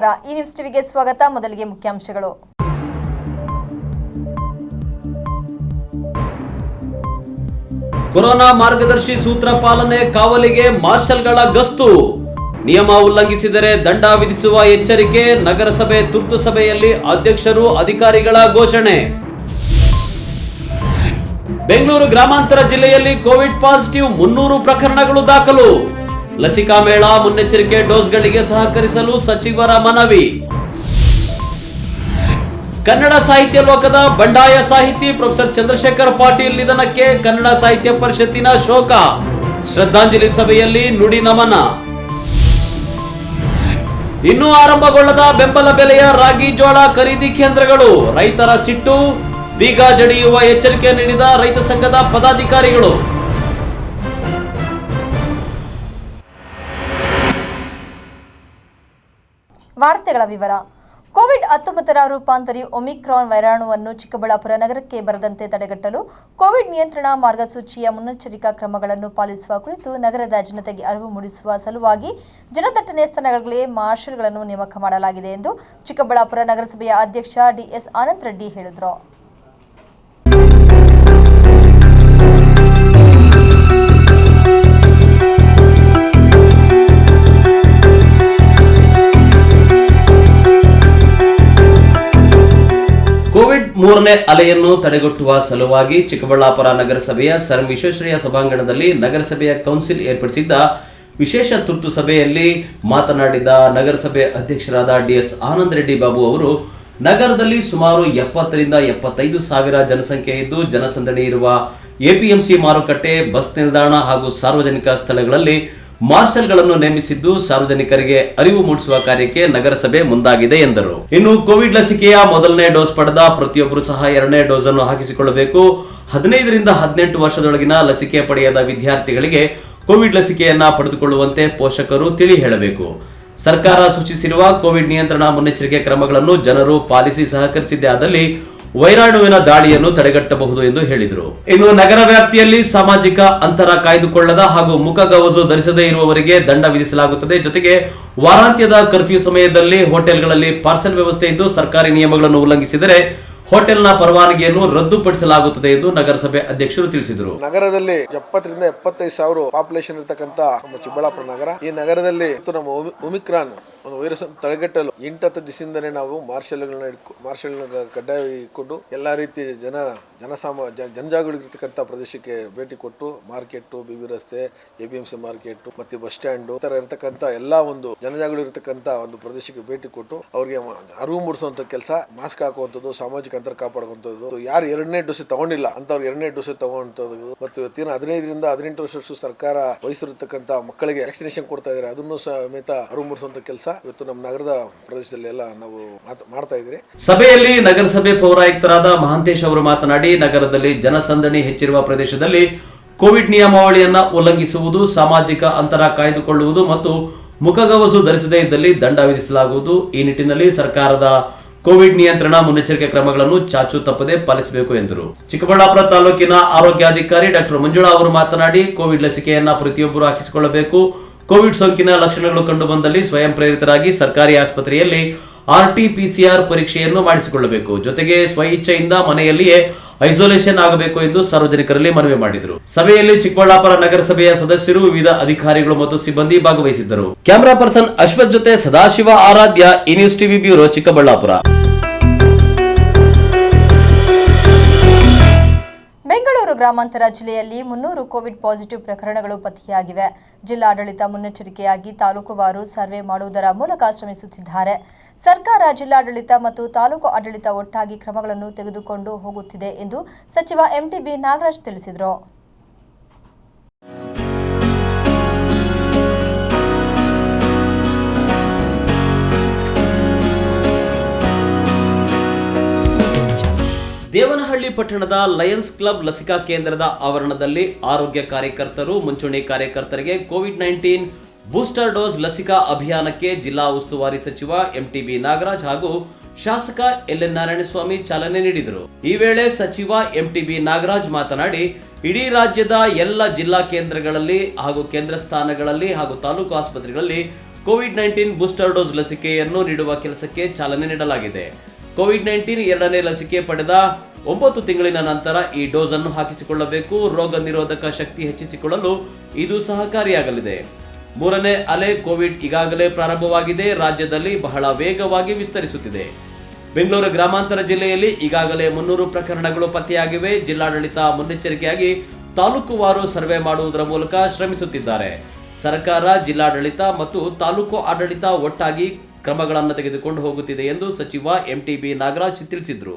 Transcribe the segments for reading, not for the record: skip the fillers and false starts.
ನಮಸ್ಕಾರ, ಈ ನ್ಯೂಸ್ ಟಿವಿಗೆ ಸ್ವಾಗತ. ಮೊದಲಿಗೆ ಮುಖ್ಯಾಂಶಗಳು. ಕೊರೋನಾ ಮಾರ್ಗದರ್ಶಿ ಸೂತ್ರ ಪಾಲನೆ, ಕಾವಲಿಗೆ ಮಾರ್ಷಲ್ಗಳ ಗಸ್ತು, ನಿಯಮ ಉಲ್ಲಂಘಿಸಿದರೆ ದಂಡ ವಿಧಿಸುವ ಎಚ್ಚರಿಕೆ, ನಗರಸಭೆ ತುರ್ತು ಸಭೆಯಲ್ಲಿ ಅಧ್ಯಕ್ಷರು ಅಧಿಕಾರಿಗಳ ಘೋಷಣೆ. ಬೆಂಗಳೂರು ಗ್ರಾಮಾಂತರ ಜಿಲ್ಲೆಯಲ್ಲಿ ಕೋವಿಡ್ ಪಾಸಿಟಿವ್ 300 ಪ್ರಕರಣಗಳು ದಾಖಲು. ಲಸಿಕಾ ಮೇಳ, ಮುನ್ನೆಚ್ಚರಿಕೆ ಡೋಸ್ಗಳಿಗೆ ಸಹಕರಿಸಲು ಸಚಿವರ ಮನವಿ. ಕನ್ನಡ ಸಾಹಿತ್ಯ ಲೋಕದ ಬಂಡಾಯ ಸಾಹಿತಿ ಪ್ರೊಫೆಸರ್ ಚಂದ್ರಶೇಖರ್ ಪಾಟೀಲ್ ನಿಧನಕ್ಕೆ ಕನ್ನಡ ಸಾಹಿತ್ಯ ಪರಿಷತ್ತಿನ ಶೋಕ. ಶ್ರದ್ಧಾಂಜಲಿ ಸಭೆಯಲ್ಲಿ ನುಡಿ ನಮನ. ಇನ್ನೂ ಆರಂಭಗೊಳ್ಳದ ಬೆಂಬಲ ಬೆಲೆಯ ರಾಗಿ ಜೋಳ ಖರೀದಿ ಕೇಂದ್ರಗಳು, ರೈತರ ಸಿಟ್ಟು, ಬೀಗ ಜಡಿಯುವ ಎಚ್ಚರಿಕೆ ನೀಡಿದ ರೈತ ಸಂಘದ ಪದಾಧಿಕಾರಿಗಳು. ವಾರ್ತೆಗಳ ವಿವರ. ಕೋವಿಡ್-19 ರೂಪಾಂತರಿ ಒಮಿಕ್ರಾನ್ ವೈರಾಣುವನ್ನು ಚಿಕ್ಕಬಳ್ಳಾಪುರ ನಗರಕ್ಕೆ ಬರದಂತೆ ತಡೆಗಟ್ಟಲು ಕೋವಿಡ್ ನಿಯಂತ್ರಣ ಮಾರ್ಗಸೂಚಿಯ ಮುನ್ನೆಚ್ಚರಿಕಾ ಕ್ರಮಗಳನ್ನು ಪಾಲಿಸುವ ಕುರಿತು ನಗರದ ಜನತೆಗೆ ಅರಿವು ಮೂಡಿಸುವ ಸಲುವಾಗಿ ಜನದಟ್ಟಣೆ ಸ್ಥಳಗಳಿಗೆ ಮಾರ್ಷಲ್ಗಳನ್ನು ನೇಮಕ ಮಾಡಲಾಗಿದೆ ಎಂದು ಚಿಕ್ಕಬಳ್ಳಾಪುರ ನಗರಸಭೆಯ ಅಧ್ಯಕ್ಷ ಡಿಎಸ್ ಆನಂದ್ ರೆಡ್ಡಿ ಹೇಳಿದರು. ಕೋವಿಡ್ 3ನೇ ಅಲೆಯನ್ನು ತಡೆಗಟ್ಟುವ ಸಲುವಾಗಿ ಚಿಕ್ಕಬಳ್ಳಾಪುರ ನಗರಸಭೆಯ ಸರ್ ವಿಶ್ವೇಶ್ವರಯ್ಯ ಸಭಾಂಗಣದಲ್ಲಿ ನಗರಸಭೆಯ ಕೌನ್ಸಿಲ್ ಏರ್ಪಡಿಸಿದ್ದ ವಿಶೇಷ ತುರ್ತು ಸಭೆಯಲ್ಲಿ ಮಾತನಾಡಿದ ನಗರಸಭೆ ಅಧ್ಯಕ್ಷರಾದ ಡಿಎಸ್ ಆನಂದ್ ರೆಡ್ಡಿ ಬಾಬು ಅವರು, ನಗರದಲ್ಲಿ ಸುಮಾರು 70 ರಿಂದ 75 ಸಾವಿರ ಜನಸಂಖ್ಯೆ ಇದ್ದು ಜನಸಂದಣಿ ಇರುವ ಎಪಿಎಂಸಿ ಮಾರುಕಟ್ಟೆ, ಬಸ್ ನಿಲ್ದಾಣ ಹಾಗೂ ಸಾರ್ವಜನಿಕ ಸ್ಥಳಗಳಲ್ಲಿ ಮಾರ್ಷಲ್ಗಳನ್ನು ನೇಮಿಸಿದ್ದು ಸಾರ್ವಜನಿಕರಿಗೆ ಅರಿವು ಮೂಡಿಸುವ ಕಾರ್ಯಕ್ಕೆ ನಗರಸಭೆ ಮುಂದಾಗಿದೆ ಎಂದರು. ಇನ್ನು ಕೋವಿಡ್ ಲಸಿಕೆಯ ಮೊದಲನೇ ಡೋಸ್ ಪಡೆದ ಪ್ರತಿಯೊಬ್ಬರು ಸಹ 2ನೇ ಡೋಸ್ ಅನ್ನು ಹಾಕಿಸಿಕೊಳ್ಳಬೇಕು. 15 ರಿಂದ 18 ವರ್ಷದೊಳಗಿನ ಲಸಿಕೆ ಪಡೆಯದ ವಿದ್ಯಾರ್ಥಿಗಳಿಗೆ ಕೋವಿಡ್ ಲಸಿಕೆಯನ್ನ ಪಡೆದುಕೊಳ್ಳುವಂತೆ ಪೋಷಕರು ತಿಳಿ ಹೇಳಬೇಕು. ಸರ್ಕಾರ ಸೂಚಿಸಿರುವ ಕೋವಿಡ್ ನಿಯಂತ್ರಣ ಮುನ್ನೆಚ್ಚರಿಕೆ ಕ್ರಮಗಳನ್ನು ಜನರು ಪಾಲಿಸಿ ಸಹಕರಿಸಿದ್ದೇ ಆದಲ್ಲಿ ವೈರಾಣುವಿನ ದಾಳಿಯನ್ನು ತಡೆಗಟ್ಟಬಹುದು ಎಂದು ಹೇಳಿದರು. ಇನ್ನು ನಗರ ವ್ಯಾಪ್ತಿಯಲ್ಲಿ ಸಾಮಾಜಿಕ ಅಂತರ ಕಾಯ್ದುಕೊಳ್ಳದ ಹಾಗೂ ಮುಖಗವಸು ಧರಿಸದೇ ಇರುವವರಿಗೆ ದಂಡ ವಿಧಿಸಲಾಗುತ್ತದೆ. ಜೊತೆಗೆ ವಾರಾಂತ್ಯದ ಕರ್ಫ್ಯೂ ಸಮಯದಲ್ಲಿ ಹೋಟೆಲ್ಗಳಲ್ಲಿ ಪಾರ್ಸೆಲ್ ವ್ಯವಸ್ಥೆ ಇದ್ದು ಸರ್ಕಾರಿ ನಿಯಮಗಳನ್ನು ಉಲ್ಲಂಘಿಸಿದರೆ ಹೋಟೆಲ್ನ ಪರವಾನಗಿಯನ್ನು ರದ್ದುಪಡಿಸಲಾಗುತ್ತದೆ ಎಂದು ನಗರಸಭೆ ಅಧ್ಯಕ್ಷರು ತಿಳಿಸಿದರು. ನಗರದಲ್ಲಿ 70 ರಿಂದ 75 ಸಾವಿರ ಪಾಪ್ಯುಲೇಷನ್ ಇರತಕ್ಕಂತ ನಮ್ಮ ಚಿಕ್ಕಬಳ್ಳಾಪುರ ನಗರ, ಈ ನಗರದಲ್ಲಿ ನಮ್ಮ ಒಮಿಕ್ರಾನ್ ಒಂದು ವೈರಸ್ ತಡೆಗಟ್ಟಲು 8-10 ದಿವಸದಿಂದನೇ ನಾವು ಮಾರ್ಷಲ್ ಕಡ್ಡಾಯ ಇಟ್ಕೊಂಡು ಎಲ್ಲಾ ರೀತಿ ಜನಜಾಗೃತಿ ಇರತಕ್ಕಂತ ಪ್ರದೇಶಕ್ಕೆ ಭೇಟಿ ಕೊಟ್ಟು ಮಾರ್ಕೆಟ್, ಬಿಬಿ ರಸ್ತೆ, ಎಪಿಎಂಸಿ ಮಾರ್ಕೆಟ್ ಮತ್ತೆ ಬಸ್ ಸ್ಟ್ಯಾಂಡ್ ತರ ಇರತಕ್ಕಂತ ಎಲ್ಲಾ ಒಂದು ಜನಜಾಗೃತಿ ಇರತಕ್ಕಂತ ಒಂದು ಪ್ರದೇಶಕ್ಕೆ ಭೇಟಿ ಕೊಟ್ಟು ಅವರಿಗೆ ಅರಿವು ಮೂಡಿಸುವಂತ ಕೆಲಸ, ಮಾಸ್ಕ್ ಹಾಕುವಂಥದ್ದು, ಸಾಮಾಜಿಕ ಅಂತರ ಕಾಪಾಡುವಂಥದ್ದು, ಯಾರು 2ನೇ ಡೋಸ್ ತಗೊಂಡಿಲ್ಲ ಅಂತವ್ರು 2ನೇ ಡೋಸ್ ತಗೊಂಡದ್ದು, ಮತ್ತು ಇವತ್ತಿನ 15 ರಿಂದ 18 ವರ್ಷ ಸರ್ಕಾರ ವಹಿಸಿರತಕ್ಕಂತ ಮಕ್ಕಳಿಗೆ ವ್ಯಾಕ್ಸಿನೇಷನ್ ಕೊಡ್ತಾ ಇದ್ದಾರೆ, ಅದನ್ನು ಸಮೇತ ಅರಿವು ಮೂಡಿಸುವಂತ ಕೆಲಸ ಇವತ್ತು ನಮ್ಮ ನಗರದ ಪ್ರದೇಶದಲ್ಲಿ ಎಲ್ಲ ನಾವು ಮಾಡ್ತಾ ಇದ್ದೀರಿ. ಸಭೆಯಲ್ಲಿ ನಗರಸಭೆ ಪೌರಾಯುಕ್ತರಾದ ಮಹಾಂತೇಶ್ ಅವರು ಮಾತನಾಡಿ, ನಗರದಲ್ಲಿ ಜನಸಂದಣಿ ಹೆಚ್ಚಿರುವ ಪ್ರದೇಶದಲ್ಲಿ ಕೋವಿಡ್ ನಿಯಮಾವಳಿಯನ್ನ ಉಲ್ಲಂಘಿಸುವುದು, ಸಾಮಾಜಿಕ ಅಂತರ ಕಾಯ್ದುಕೊಳ್ಳುವುದು ಮತ್ತು ಮುಖಗವಸು ಧರಿಸದೇ ಇದ್ದಲ್ಲಿ ದಂಡ ವಿಧಿಸಲಾಗುವುದು. ಈ ನಿಟ್ಟಿನಲ್ಲಿ ಸರ್ಕಾರದ ಕೋವಿಡ್ ನಿಯಂತ್ರಣ ಮುನ್ನೆಚ್ಚರಿಕೆ ಕ್ರಮಗಳನ್ನು ಚಾಚು ತಪ್ಪದೆ ಪಾಲಿಸಬೇಕು ಎಂದರು. ಚಿಕ್ಕಬಳ್ಳಾಪುರ ತಾಲೂಕಿನ ಆರೋಗ್ಯಾಧಿಕಾರಿ ಡಾಕ್ಟರ್ ಮಂಜುಳಾ ಅವರು ಮಾತನಾಡಿ, ಕೋವಿಡ್ ಲಸಿಕೆಯನ್ನ ಪ್ರತಿಯೊಬ್ಬರು ಹಾಕಿಸಿಕೊಳ್ಳಬೇಕು. ಕೋವಿಡ್ ಸೋಂಕಿನ ಲಕ್ಷಣಗಳು ಕಂಡು ಬಂದಲ್ಲಿ ಸ್ವಯಂ ಪ್ರೇರಿತರಾಗಿ ಸರ್ಕಾರಿ ಆಸ್ಪತ್ರೆಯಲ್ಲಿ RT-PCR ಪರೀಕ್ಷೆಯನ್ನು ಮಾಡಿಸಿಕೊಳ್ಳಬೇಕು. ಜೊತೆಗೆ ಸ್ವಇಚ್ಛೆಯಿಂದ ಮನೆಯಲ್ಲಿಯೇ ಐಸೋಲೇಷನ್ ಆಗಬೇಕು ಎಂದು ಸಾರ್ವಜನಿಕರಲ್ಲಿ ಮನವಿ ಮಾಡಿದರು. ಸಭೆಯಲ್ಲಿ ಚಿಕ್ಕಬಳ್ಳಾಪುರ ನಗರಸಭೆಯ ಸದಸ್ಯರು, ವಿವಿಧ ಅಧಿಕಾರಿಗಳು ಮತ್ತು ಸಿಬ್ಬಂದಿ ಭಾಗವಹಿಸಿದ್ದರು. ಕ್ಯಾಮೆರಾ ಪರ್ಸನ್ ಅಶ್ವಥ್ ಜೊತೆ ಸದಾಶಿವ ಆರಾಧ್ಯ, ಈ news TV bureau, Chikkaballapur. Bengaluru ಗ್ರಾಮಾಂತರ ಜಿಲ್ಲೆಯಲ್ಲಿ 300 ಕೋವಿಡ್ ಪಾಸಿಟಿವ್ ಪ್ರಕರಣಗಳು ಪತ್ತೆಯಾಗಿವೆ. ಜಿಲ್ಲಾಡಳಿತ ಮುನ್ನೆಚ್ಚರಿಕೆಯಾಗಿ ತಾಲೂಕುವಾರು ಸರ್ವೆ ಮಾಡುವುದರ ಮೂಲಕ ಶ್ರಮಿಸುತ್ತಿದ್ದಾರೆ. ಸರ್ಕಾರ, ಜಿಲ್ಲಾಡಳಿತ ಮತ್ತು ತಾಲೂಕು ಆಡಳಿತ ಒಟ್ಟಾಗಿ ಕ್ರಮಗಳನ್ನು ತೆಗೆದುಕೊಂಡು ಹೋಗುತ್ತಿದೆ ಎಂದು ಸಚಿವ ಎಂಟಿಬಿ ನಾಗರಾಜ್ ತಿಳಿಸಿದರು. ದೇವನಹಳ್ಳಿ ಪಟ್ಟಣದ ಲಯನ್ಸ್ ಕ್ಲಬ್ ಲಸಿಕಾ ಕೇಂದ್ರದ ಆವರಣದಲ್ಲಿ ಆರೋಗ್ಯ ಕಾರ್ಯಕರ್ತರು, ಮುಂಚೂಣಿ ಕಾರ್ಯಕರ್ತರಿಗೆ ಕೋವಿಡ್-19 ಬೂಸ್ಟರ್ ಡೋಸ್ ಲಸಿಕಾ ಅಭಿಯಾನಕ್ಕೆ ಜಿಲ್ಲಾ ಉಸ್ತುವಾರಿ ಸಚಿವ ಎಂಟಿಬಿ ನಾಗರಾಜ್ ಹಾಗೂ ಶಾಸಕ ಎಲ್.ಎನ್. ನಾರಾಯಣಸ್ವಾಮಿ ಚಾಲನೆ ನೀಡಿದರು. ಈ ವೇಳೆ ಸಚಿವ ಎಂಟಿಬಿ ನಾಗರಾಜ್ ಮಾತನಾಡಿ, ಇಡೀ ರಾಜ್ಯದ ಎಲ್ಲ ಜಿಲ್ಲಾ ಕೇಂದ್ರಗಳಲ್ಲಿ ಹಾಗೂ ಕೇಂದ್ರ ಸ್ಥಾನಗಳಲ್ಲಿ ಹಾಗೂ ತಾಲೂಕು ಆಸ್ಪತ್ರೆಗಳಲ್ಲಿ ಕೋವಿಡ್-19 ಬೂಸ್ಟರ್ ಡೋಸ್ ಲಸಿಕೆಯನ್ನು ನೀಡುವ ಕೆಲಸಕ್ಕೆ ಚಾಲನೆ ನೀಡಲಾಗಿದೆ. ಕೋವಿಡ್-19 ಎರಡನೇ ಲಸಿಕೆ ಪಡೆದ 9 ತಿಂಗಳಿನ ನಂತರ ಈ ಡೋಸ್ ಅನ್ನು ಹಾಕಿಸಿಕೊಳ್ಳಬೇಕು. ರೋಗ ನಿರೋಧಕ ಶಕ್ತಿ ಹೆಚ್ಚಿಸಿಕೊಳ್ಳಲು ಇದು ಸಹಕಾರಿಯಾಗಲಿದೆ. ಮೂರನೇ ಅಲೆ ಕೋವಿಡ್ ಈಗಾಗಲೇ ಪ್ರಾರಂಭವಾಗಿದೆ. ರಾಜ್ಯದಲ್ಲಿ ಬಹಳ ವೇಗವಾಗಿ ವಿಸ್ತರಿಸುತ್ತಿದೆ. ಬೆಂಗಳೂರು ಗ್ರಾಮಾಂತರ ಜಿಲ್ಲೆಯಲ್ಲಿ ಈಗಾಗಲೇ 300 ಪ್ರಕರಣಗಳು ಪತ್ತೆಯಾಗಿವೆ. ಜಿಲ್ಲಾಡಳಿತ ಮುನ್ನೆಚ್ಚರಿಕೆಯಾಗಿ ತಾಲೂಕುವಾರು ಸರ್ವೆ ಮಾಡುವುದರ ಮೂಲಕ ಶ್ರಮಿಸುತ್ತಿದ್ದಾರೆ. ಸರ್ಕಾರ, ಜಿಲ್ಲಾಡಳಿತ ಮತ್ತು ತಾಲೂಕು ಆಡಳಿತ ಒಟ್ಟಾಗಿ ಕ್ರಮಗಳನ್ನು ತೆಗೆದುಕೊಂಡು ಹೋಗುತ್ತಿದೆ ಎಂದು ಸಚಿವ MTB ನಾಗರಾಜ್ ತಿಳಿಸಿದರು.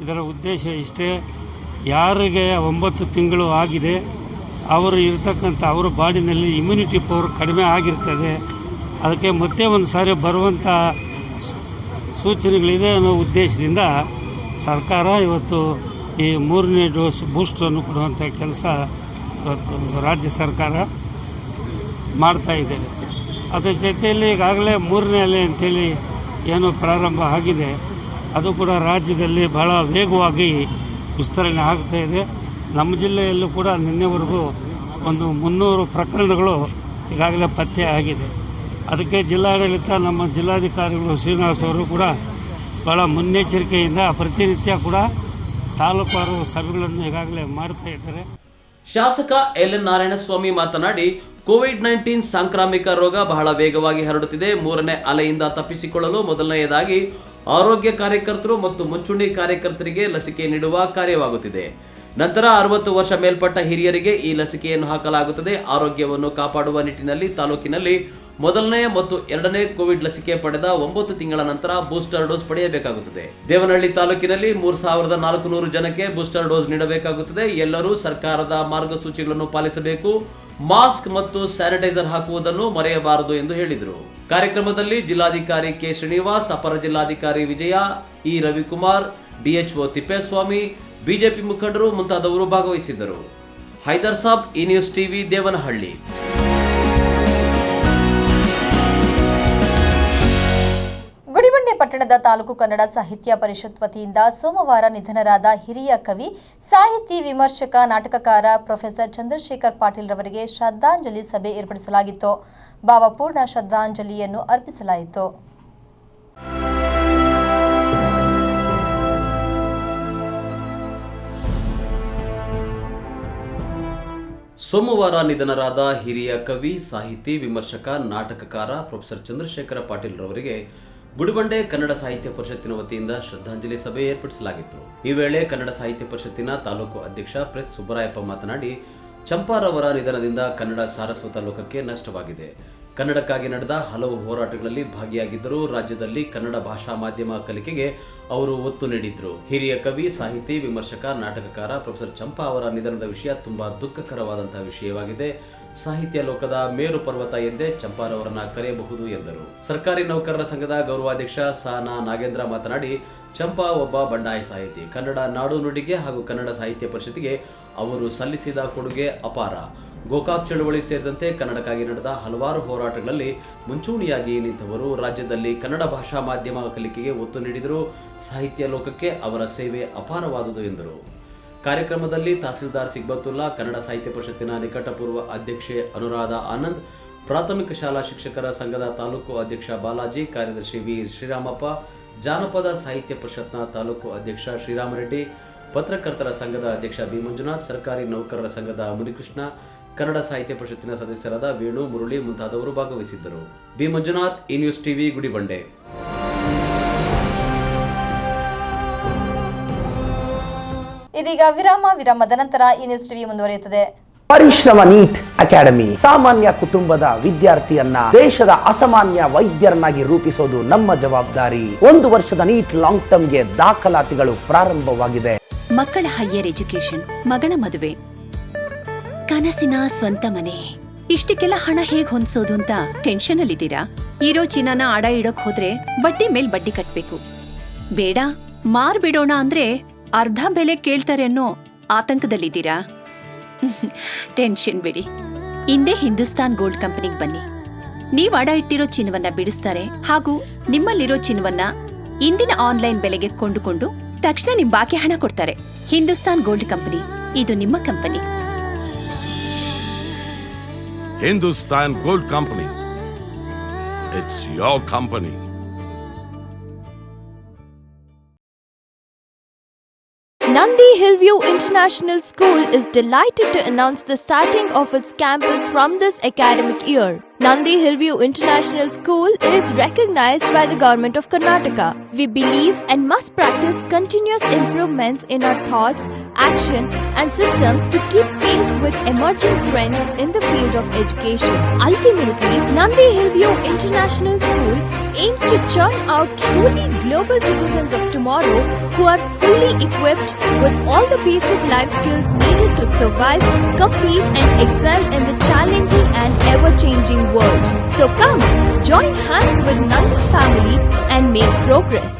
ಇದರ ಉದ್ದೇಶ ಇಷ್ಟೇ, ಯಾರಿಗೆ 9 ತಿಂಗಳು ಆಗಿದೆ ಅವರು ಇರತಕ್ಕಂಥ ಅವರ ಬಾಡಿನಲ್ಲಿ ಇಮ್ಯುನಿಟಿ ಪವರ್ ಕಡಿಮೆ ಆಗಿರ್ತದೆ, ಅದಕ್ಕೆ ಮತ್ತೆ ಒಂದು ಸಾರಿ ಬರುವಂಥ ಸೂಚನೆಗಳಿದೆ ಅನ್ನೋ ಉದ್ದೇಶದಿಂದ ಸರ್ಕಾರ ಇವತ್ತು ಈ 3ನೇ ಡೋಸ್ ಬೂಸ್ಟನ್ನು ಕೊಡುವಂಥ ಕೆಲಸ ಇವತ್ತು ರಾಜ್ಯ ಸರ್ಕಾರ ಮಾಡ್ತಾ ಇದೆ. ಅದರ ಜೊತೆಯಲ್ಲಿ ಈಗಾಗಲೇ 3ನೇ ಅಲೆ ಅಂಥೇಳಿ ಏನು ಪ್ರಾರಂಭ ಆಗಿದೆ, ಅದು ಕೂಡ ರಾಜ್ಯದಲ್ಲಿ ಬಹಳ ವೇಗವಾಗಿ ವಿಸ್ತರಣೆ ಆಗ್ತಾ ಇದೆ. ನಮ್ಮ ಜಿಲ್ಲೆಯಲ್ಲೂ ಕೂಡ ನಿನ್ನೆವರೆಗೂ ಒಂದು 300 ಪ್ರಕರಣಗಳು ಈಗಾಗಲೇ ಪತ್ತೆ ಆಗಿದೆ. ಅದಕ್ಕೆ ಜಿಲ್ಲಾಡಳಿತ, ನಮ್ಮ ಜಿಲ್ಲಾಧಿಕಾರಿಗಳು ಶ್ರೀನಿವಾಸ್ ಅವರು ಕೂಡ ಭಾಳ ಮುನ್ನೆಚ್ಚರಿಕೆಯಿಂದ ಪ್ರತಿನಿತ್ಯ ಕೂಡ ತಾಲೂಕಾರು ಸಭೆಗಳನ್ನು ಈಗಾಗಲೇ ಮಾಡ್ತಾ ಇದ್ದಾರೆ. ಶಾಸಕ LN ನಾರಾಯಣಸ್ವಾಮಿ ಮಾತನಾಡಿ, ಕೋವಿಡ್-19 ಸಾಂಕ್ರಾಮಿಕ ರೋಗ ಬಹಳ ವೇಗವಾಗಿ ಹರಡುತ್ತಿದೆ. 3ನೇ ಅಲೆಯಿಂದ ತಪ್ಪಿಸಿಕೊಳ್ಳಲು ಮೊದಲನೆಯದಾಗಿ ಆರೋಗ್ಯ ಕಾರ್ಯಕರ್ತರು ಮತ್ತು ಮುಂಚೂಣಿ ಕಾರ್ಯಕರ್ತರಿಗೆ ಲಸಿಕೆ ನೀಡುವ ಕಾರ್ಯವಾಗುತ್ತಿದೆ. ನಂತರ 60 ವರ್ಷ ಮೇಲ್ಪಟ್ಟ ಹಿರಿಯರಿಗೆ ಈ ಲಸಿಕೆಯನ್ನು ಹಾಕಲಾಗುತ್ತದೆ. ಆರೋಗ್ಯವನ್ನು ಕಾಪಾಡುವ ನಿಟ್ಟಿನಲ್ಲಿ ತಾಲೂಕಿನಲ್ಲಿ ಮೊದಲನೇ ಮತ್ತು ಎರಡನೇ ಕೋವಿಡ್ ಲಸಿಕೆ ಪಡೆದ 9 ತಿಂಗಳ ನಂತರ ಬೂಸ್ಟರ್ ಡೋಸ್ ಪಡೆಯಬೇಕಾಗುತ್ತದೆ. ದೇವನಹಳ್ಳಿ ತಾಲೂಕಿನಲ್ಲಿ 3400 ಜನಕ್ಕೆ ಬೂಸ್ಟರ್ ಡೋಸ್ ನೀಡಬೇಕಾಗುತ್ತದೆ. ಎಲ್ಲರೂ ಸರ್ಕಾರದ ಮಾರ್ಗಸೂಚಿಗಳನ್ನು ಪಾಲಿಸಬೇಕು. ಮಾಸ್ಕ್ ಮತ್ತು ಸ್ಯಾನಿಟೈಸರ್ ಹಾಕುವುದನ್ನು ಮರೆಯಬಾರದು ಎಂದು ಹೇಳಿದರು. ಕಾರ್ಯಕ್ರಮದಲ್ಲಿ ಜಿಲ್ಲಾಧಿಕಾರಿ ಕೆ ಶ್ರೀನಿವಾಸ್, ಅಪರ ಜಿಲ್ಲಾಧಿಕಾರಿ Vijaya, E Ravikumar, DHO Thippeswamy, BJP ಮುಖಂಡರು ಮುಂತಾದವರು ಭಾಗವಹಿಸಿದ್ದರು. ಹೈದರ್ ಸಾಬ್, ಈ ನ್ಯೂಸ್ ಟಿವಿ, ದೇವನಹಳ್ಳಿ. ಗುಡಿಬಂಡೆ ಪಟ್ಟಣದ ತಾಲೂಕು ಕನ್ನಡ ಸಾಹಿತ್ಯ ಪರಿಷತ್ ವತಿಯಿಂದ ಸೋಮವಾರ ನಿಧನರಾದ ಹಿರಿಯ ಕವಿ, ಸಾಹಿತಿ, ವಿಮರ್ಶಕ, ನಾಟಕಕಾರ ಪ್ರೊಫೆಸರ್ ಚಂದ್ರಶೇಖರ್ ಪಾಟೀಲ್ ರವರಿಗೆ ಶ್ರದ್ಧಾಂಜಲಿ ಸಭೆ ಏರ್ಪಡಿಸಲಾಗಿತ್ತು. ಭಾವಪೂರ್ಣ ಶ್ರದ್ಧಾಂಜಲಿಯನ್ನು ಅರ್ಪಿಸಲಾಯಿತು. ಸೋಮವಾರ ನಿಧನರಾದ ಹಿರಿಯ ಕವಿ, ಸಾಹಿತಿ, ವಿಮರ್ಶಕ, ನಾಟಕಕಾರ ಪ್ರೊಫೆಸರ್ ಚಂದ್ರಶೇಖರ ಪಾಟೀಲ್ ರವರಿಗೆ ಗುಡಿಬಂಡೆ ಕನ್ನಡ ಸಾಹಿತ್ಯ ಪರಿಷತ್ತಿನ ವತಿಯಿಂದ ಶ್ರದ್ಧಾಂಜಲಿ ಸಭೆ ಏರ್ಪಡಿಸಲಾಗಿತ್ತು. ಈ ವೇಳೆ ಕನ್ನಡ ಸಾಹಿತ್ಯ ಪರಿಷತ್ತಿನ ತಾಲೂಕು ಅಧ್ಯಕ್ಷ ಪ್ರೆಸ್ ಸುಬ್ಬರಾಯಪ್ಪ ಮಾತನಾಡಿ, ಚಂಪಾರವರ ನಿಧನದಿಂದ ಕನ್ನಡ ಸಾರಸ್ವತ ಲೋಕಕ್ಕೆ ನಷ್ಟವಾಗಿದೆ. ಕನ್ನಡಕ್ಕಾಗಿ ನಡೆದ ಹಲವು ಹೋರಾಟಗಳಲ್ಲಿ ಭಾಗಿಯಾಗಿದ್ದರು. ರಾಜ್ಯದಲ್ಲಿ ಕನ್ನಡ ಭಾಷಾ ಮಾಧ್ಯಮ ಕಲಿಕೆಗೆ ಅವರು ಒತ್ತು ನೀಡಿದ್ರು. ಹಿರಿಯ ಕವಿ, ಸಾಹಿತಿ, ವಿಮರ್ಶಕ, ನಾಟಕಕಾರ ಪ್ರೊಫೆಸರ್ ಚಂಪಾ ಅವರ ನಿಧನದ ವಿಷಯ ತುಂಬಾ ದುಃಖಕರವಾದಂತಹ ವಿಷಯವಾಗಿದೆ. ಸಾಹಿತ್ಯ ಲೋಕದ ಮೇರು ಪರ್ವತ ಎಂದೇ ಚಂಪಾರವರನ್ನ ಕರೆಯಬಹುದು ಎಂದರು. ಸರ್ಕಾರಿ ನೌಕರರ ಸಂಘದ ಗೌರವಾಧ್ಯಕ್ಷ ಸಾನಾ ನಾಗೇಂದ್ರ ಮಾತನಾಡಿ, ಚಂಪಾ ಒಬ್ಬ ಬಂಡಾಯ ಸಾಹಿತಿ. ಕನ್ನಡ ನಾಡು ನುಡಿಗೆ ಹಾಗೂ ಕನ್ನಡ ಸಾಹಿತ್ಯ ಪರಿಷತ್ತಿಗೆ ಅವರು ಸಲ್ಲಿಸಿದ ಕೊಡುಗೆ ಅಪಾರ. ಗೋಕಾಕ್ ಚಳವಳಿ ಸೇರಿದಂತೆ ಕನ್ನಡಕ್ಕಾಗಿ ನಡೆದ ಹಲವಾರು ಹೋರಾಟಗಳಲ್ಲಿ ಮುಂಚೂಣಿಯಾಗಿ ನಿಂತವರು. ರಾಜ್ಯದಲ್ಲಿ ಕನ್ನಡ ಭಾಷಾ ಮಾಧ್ಯಮ ಕಲಿಕೆಗೆ ಒತ್ತು ನೀಡಿದರು. ಸಾಹಿತ್ಯ ಲೋಕಕ್ಕೆ ಅವರ ಸೇವೆ ಅಪಾರವಾದುದು ಎಂದರು. ಕಾರ್ಯಕ್ರಮದಲ್ಲಿ ತಹಸೀಲ್ದಾರ್ ಸಿಗ್ಬತುಲ್ಲಾ, ಕನ್ನಡ ಸಾಹಿತ್ಯ ಪರಿಷತ್ತಿನ ನಿಕಟಪೂರ್ವ ಅಧ್ಯಕ್ಷೆ ಅನುರಾಧ ಆನಂದ್, ಪ್ರಾಥಮಿಕ ಶಾಲಾ ಶಿಕ್ಷಕರ ಸಂಘದ ತಾಲೂಕು ಅಧ್ಯಕ್ಷ ಬಾಲಾಜಿ, ಕಾರ್ಯದರ್ಶಿ ವಿ ಶ್ರೀರಾಮಪ್ಪ, ಜಾನಪದ ಸಾಹಿತ್ಯ ಪರಿಷತ್ನ ತಾಲೂಕು ಅಧ್ಯಕ್ಷ ಶ್ರೀರಾಮರೆಡ್ಡಿ, ಪತ್ರಕರ್ತರ ಸಂಘದ ಅಧ್ಯಕ್ಷ ಬಿ ಮಂಜುನಾಥ್, ಸರ್ಕಾರಿ ನೌಕರರ ಸಂಘದ ಮುನಿಕೃಷ್ಣ, ಕನ್ನಡ ಸಾಹಿತ್ಯ ಪರಿಷತ್ತಿನ ಸದಸ್ಯರಾದ ವೇಣು, ಮುರಳಿ ಮುಂತಾದವರು ಭಾಗವಹಿಸಿದ್ದರು. ಬಿ ಮಂಜುನಾಥ್, ಈ ನ್ಯೂಸ್ ಟಿವಿ, ಗುಡಿಬಂಡೆ. ಇದೀಗ ವಿರಾಮದ ನಂತರ ಈ ನ್ಯೂಸ್ ಟಿವಿ ಮುಂದುವರಿಯುತ್ತದೆ. ಪರಿಶ್ರಮ ನೀಟ್ ಅಕಾಡೆಮಿ ಸಾಮಾನ್ಯ ಕುಟುಂಬದ ವಿದ್ಯಾರ್ಥಿಯನ್ನ ದೇಶದ ಅಸಾಮಾನ್ಯ ವೈದ್ಯರನ್ನಾಗಿ ರೂಪಿಸೋದು ನಮ್ಮ ಜವಾಬ್ದಾರಿ. 1 ವರ್ಷದ ನೀಟ್ ಲಾಂಗ್ ಟರ್ಮ್ಗೆ ದಾಖಲಾತಿಗಳು ಪ್ರಾರಂಭವಾಗಿದೆ. ಮಕ್ಕಳ ಹೈಯರ್ ಎಜುಕೇಶನ್, ಮಗಳ ಮದುವೆ, ಕನಸಿನ ಸ್ವಂತ ಮನೆ, ಇಷ್ಟಕ್ಕೆಲ್ಲ ಹಣ ಹೇಗ್ ಹೊಂದ್ಸೋದು ಅಂತ ಟೆನ್ಷನ್ ಅಲ್ಲಿದ್ದೀರಾ? ಇರೋ ಚಿನ್ನನ ಅಡ ಇಡೋಕ್ ಹೋದ್ರೆ ಬಡ್ಡಿ ಮೇಲ್ ಬಡ್ಡಿ ಕಟ್ಬೇಕು. ಬೇಡ, ಮಾರ್ಬಿಡೋಣ ಅಂದ್ರೆ ಅರ್ಧ ಬೆಲೆ ಕೇಳ್ತಾರೆ ಅನ್ನೋ ಆತಂಕದಲ್ಲಿದ್ದೀರಾ? ಟೆನ್ಷನ್ ಬಿಡಿ, ಇಂದೇ ಹಿಂದೂಸ್ತಾನ್ ಗೋಲ್ಡ್ ಕಂಪನಿಗೆ ಬನ್ನಿ. ನೀವ್ ಅಡ ಇಟ್ಟಿರೋ ಚಿನ್ನವನ್ನ ಬಿಡಿಸ್ತಾರೆ ಹಾಗೂ ನಿಮ್ಮಲ್ಲಿರೋ ಚಿನ್ನವನ್ನ ಇಂದಿನ ಆನ್ಲೈನ್ ಬೆಲೆಗೆ ಕೊಂಡುಕೊಂಡು ತಕ್ಷಣ ನಿಮ್ ಬಾಕಿ ಹಣ ಕೊಡ್ತಾರೆ. ಹಿಂದೂಸ್ತಾನ್ ಗೋಲ್ಡ್ ಕಂಪನಿ, ಇದು ನಿಮ್ಮ company. Hindustan gold company, It's your company. Nandi Hillview International School is delighted to announce the starting of its campus from this academic year. Nandi Hillview International School is recognized by the Government of Karnataka. We believe and must practice continuous improvements in our thoughts, action and systems to keep pace with emerging trends in the field of education. Ultimately, Nandi Hillview International School aims to churn out truly global citizens of tomorrow who are fully equipped with all the basic life skills needed to survive, compete and excel in the challenging and ever-changing world. So come, join hands with Nandi family and make progress.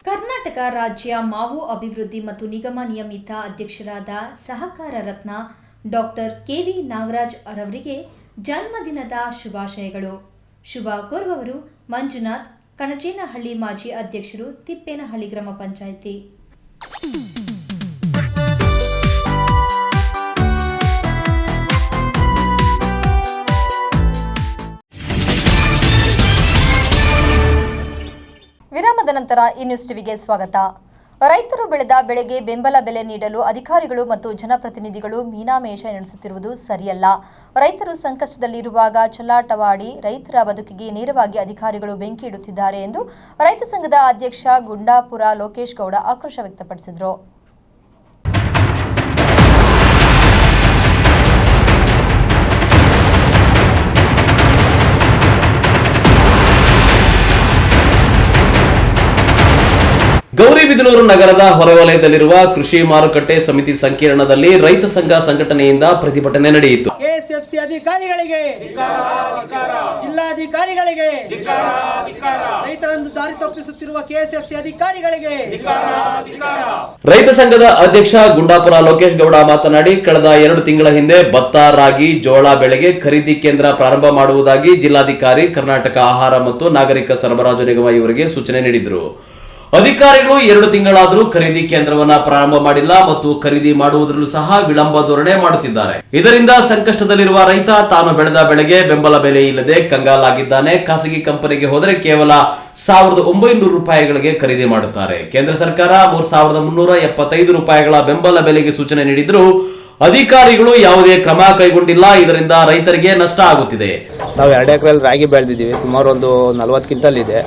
Karnataka ರಾಜ್ಯ ಮಾವು ಅಭಿವೃದ್ಧಿ ಮತ್ತು ನಿಗಮ ನಿಯಮಿತ ಅಧ್ಯಕ್ಷರಾದ ಸಹಕಾರ ರತ್ನ doctor KV Nagaraj ಅವರಿಗೆ ಜನ್ಮದಿನದ ಶುಭಾಶಯಗಳು. ಶುಭ ಕೋರುವವರು ಮಂಜುನಾಥ್, ಕಣಜೇನಹಳ್ಳಿ ಮಾಜಿ ಅಧ್ಯಕ್ಷರು, ತಿಪ್ಪೇನಹಳ್ಳಿ ಗ್ರಾಮ ಪಂಚಾಯಿತಿ. ವಿರಾಮದ ನಂತರ ಈ ನ್ಯೂಸ್ ಟಿವಿಗೆ ಸ್ವಾಗತ. ರೈತರು ಬೆಳೆದ ಬೆಳೆಗೆ ಬೆಂಬಲ ಬೆಲೆ ನೀಡಲು ಅಧಿಕಾರಿಗಳು ಮತ್ತು ಜನಪ್ರತಿನಿಧಿಗಳು ಮೀನಾಮೇಷ ನಡೆಸುತ್ತಿರುವುದು ಸರಿಯಲ್ಲ. ರೈತರು ಸಂಕಷ್ಟದಲ್ಲಿರುವಾಗ ಚಲ್ಲಾಟವಾಡಿ ರೈತರ ಬದುಕಿಗೆ ನೇರವಾಗಿ ಅಧಿಕಾರಿಗಳು ಬೆಂಕಿ ಇಡುತ್ತಿದ್ದಾರೆ ಎಂದು ರೈತ ಸಂಘದ ಅಧ್ಯಕ್ಷ ಗುಂಡಾಪುರ ಲೋಕೇಶ್ ಗೌಡ ಆಕ್ರೋಶ ವ್ಯಕ್ತಪಡಿಸಿದರು. ಗೌರಿಬಿದನೂರು ನಗರದ ಹೊರವಲಯದಲ್ಲಿರುವ ಕೃಷಿ ಮಾರುಕಟ್ಟೆ ಸಮಿತಿ ಸಂಕೀರ್ಣದಲ್ಲಿ ರೈತ ಸಂಘ ಸಂಘಟನೆಯಿಂದ ಪ್ರತಿಭಟನೆ ನಡೆಯಿತು. ಕೆಎಸ್ಎಫ್ಸಿ ಅಧಿಕಾರಿಗಳಿಗೆ, ಜಿಲ್ಲಾಧಿಕಾರಿಗಳಿಗೆ, ರೈತರನ್ನು ದಾರಿ ತಪ್ಪಿಸುತ್ತಿರುವ ಕೆಎಸ್ಎಫ್ಸಿ ಅಧಿಕಾರಿಗಳಿಗೆ. ರೈತ ಸಂಘದ ಅಧ್ಯಕ್ಷ ಗುಂಡಾಪುರ ಲೋಕೇಶ್ ಗೌಡ ಮಾತನಾಡಿ, ಕಳೆದ 2 ತಿಂಗಳ ಹಿಂದೆ ಭತ್ತ, ರಾಗಿ, ಜೋಳ ಬೆಳೆಗೆ ಖರೀದಿ ಕೇಂದ್ರ ಪ್ರಾರಂಭ ಮಾಡುವುದಾಗಿ ಜಿಲ್ಲಾಧಿಕಾರಿ, ಕರ್ನಾಟಕ ಆಹಾರ ಮತ್ತು ನಾಗರಿಕ ಸರಬರಾಜು ನಿಗಮ ಇವರಿಗೆ ಸೂಚನೆ ನೀಡಿದರು. ಅಧಿಕಾರಿಗಳು 2 ತಿಂಗಳಾದರೂ ಖರೀದಿ ಕೇಂದ್ರವನ್ನ ಪ್ರಾರಂಭ ಮಾಡಿಲ್ಲ ಮತ್ತು ಖರೀದಿ ಮಾಡುವುದರಲ್ಲೂ ಸಹ ವಿಳಂಬ ಧೋರಣೆ ಮಾಡುತ್ತಿದ್ದಾರೆ. ಇದರಿಂದ ಸಂಕಷ್ಟದಲ್ಲಿರುವ ರೈತ ತಾನು ಬೆಳೆದ ಬೆಳೆಗೆ ಬೆಂಬಲ ಬೆಲೆ ಇಲ್ಲದೆ ಕಂಗಾಲಾಗಿದ್ದಾನೆ. ಖಾಸಗಿ ಕಂಪನಿಗೆ ಹೋದರೆ ಕೇವಲ 1900 ರೂಪಾಯಿಗಳಿಗೆ ಖರೀದಿ ಮಾಡುತ್ತಾರೆ. ಕೇಂದ್ರ ಸರ್ಕಾರ 3375 ರೂಪಾಯಿಗಳ ಬೆಂಬಲ ಬೆಲೆಗೆ ಸೂಚನೆ ನೀಡಿದ್ರು. ಅಧಿಕಾರಿಗಳು ಯಾವುದೇ ಕ್ರಮ ಕೈಗೊಂಡಿಲ್ಲ. ಇದರಿಂದ ರೈತರಿಗೆ ನಷ್ಟ ಆಗುತ್ತಿದೆ. ನಾವು 2 ಎಕರೆಯಲ್ಲಿ ರಾಗಿ ಬೆಳೆದಿದ್ದೀವಿ. ಸುಮಾರು ಒಂದು 40 ಕ್ವಿಂಟಲ್ ಇದೆ.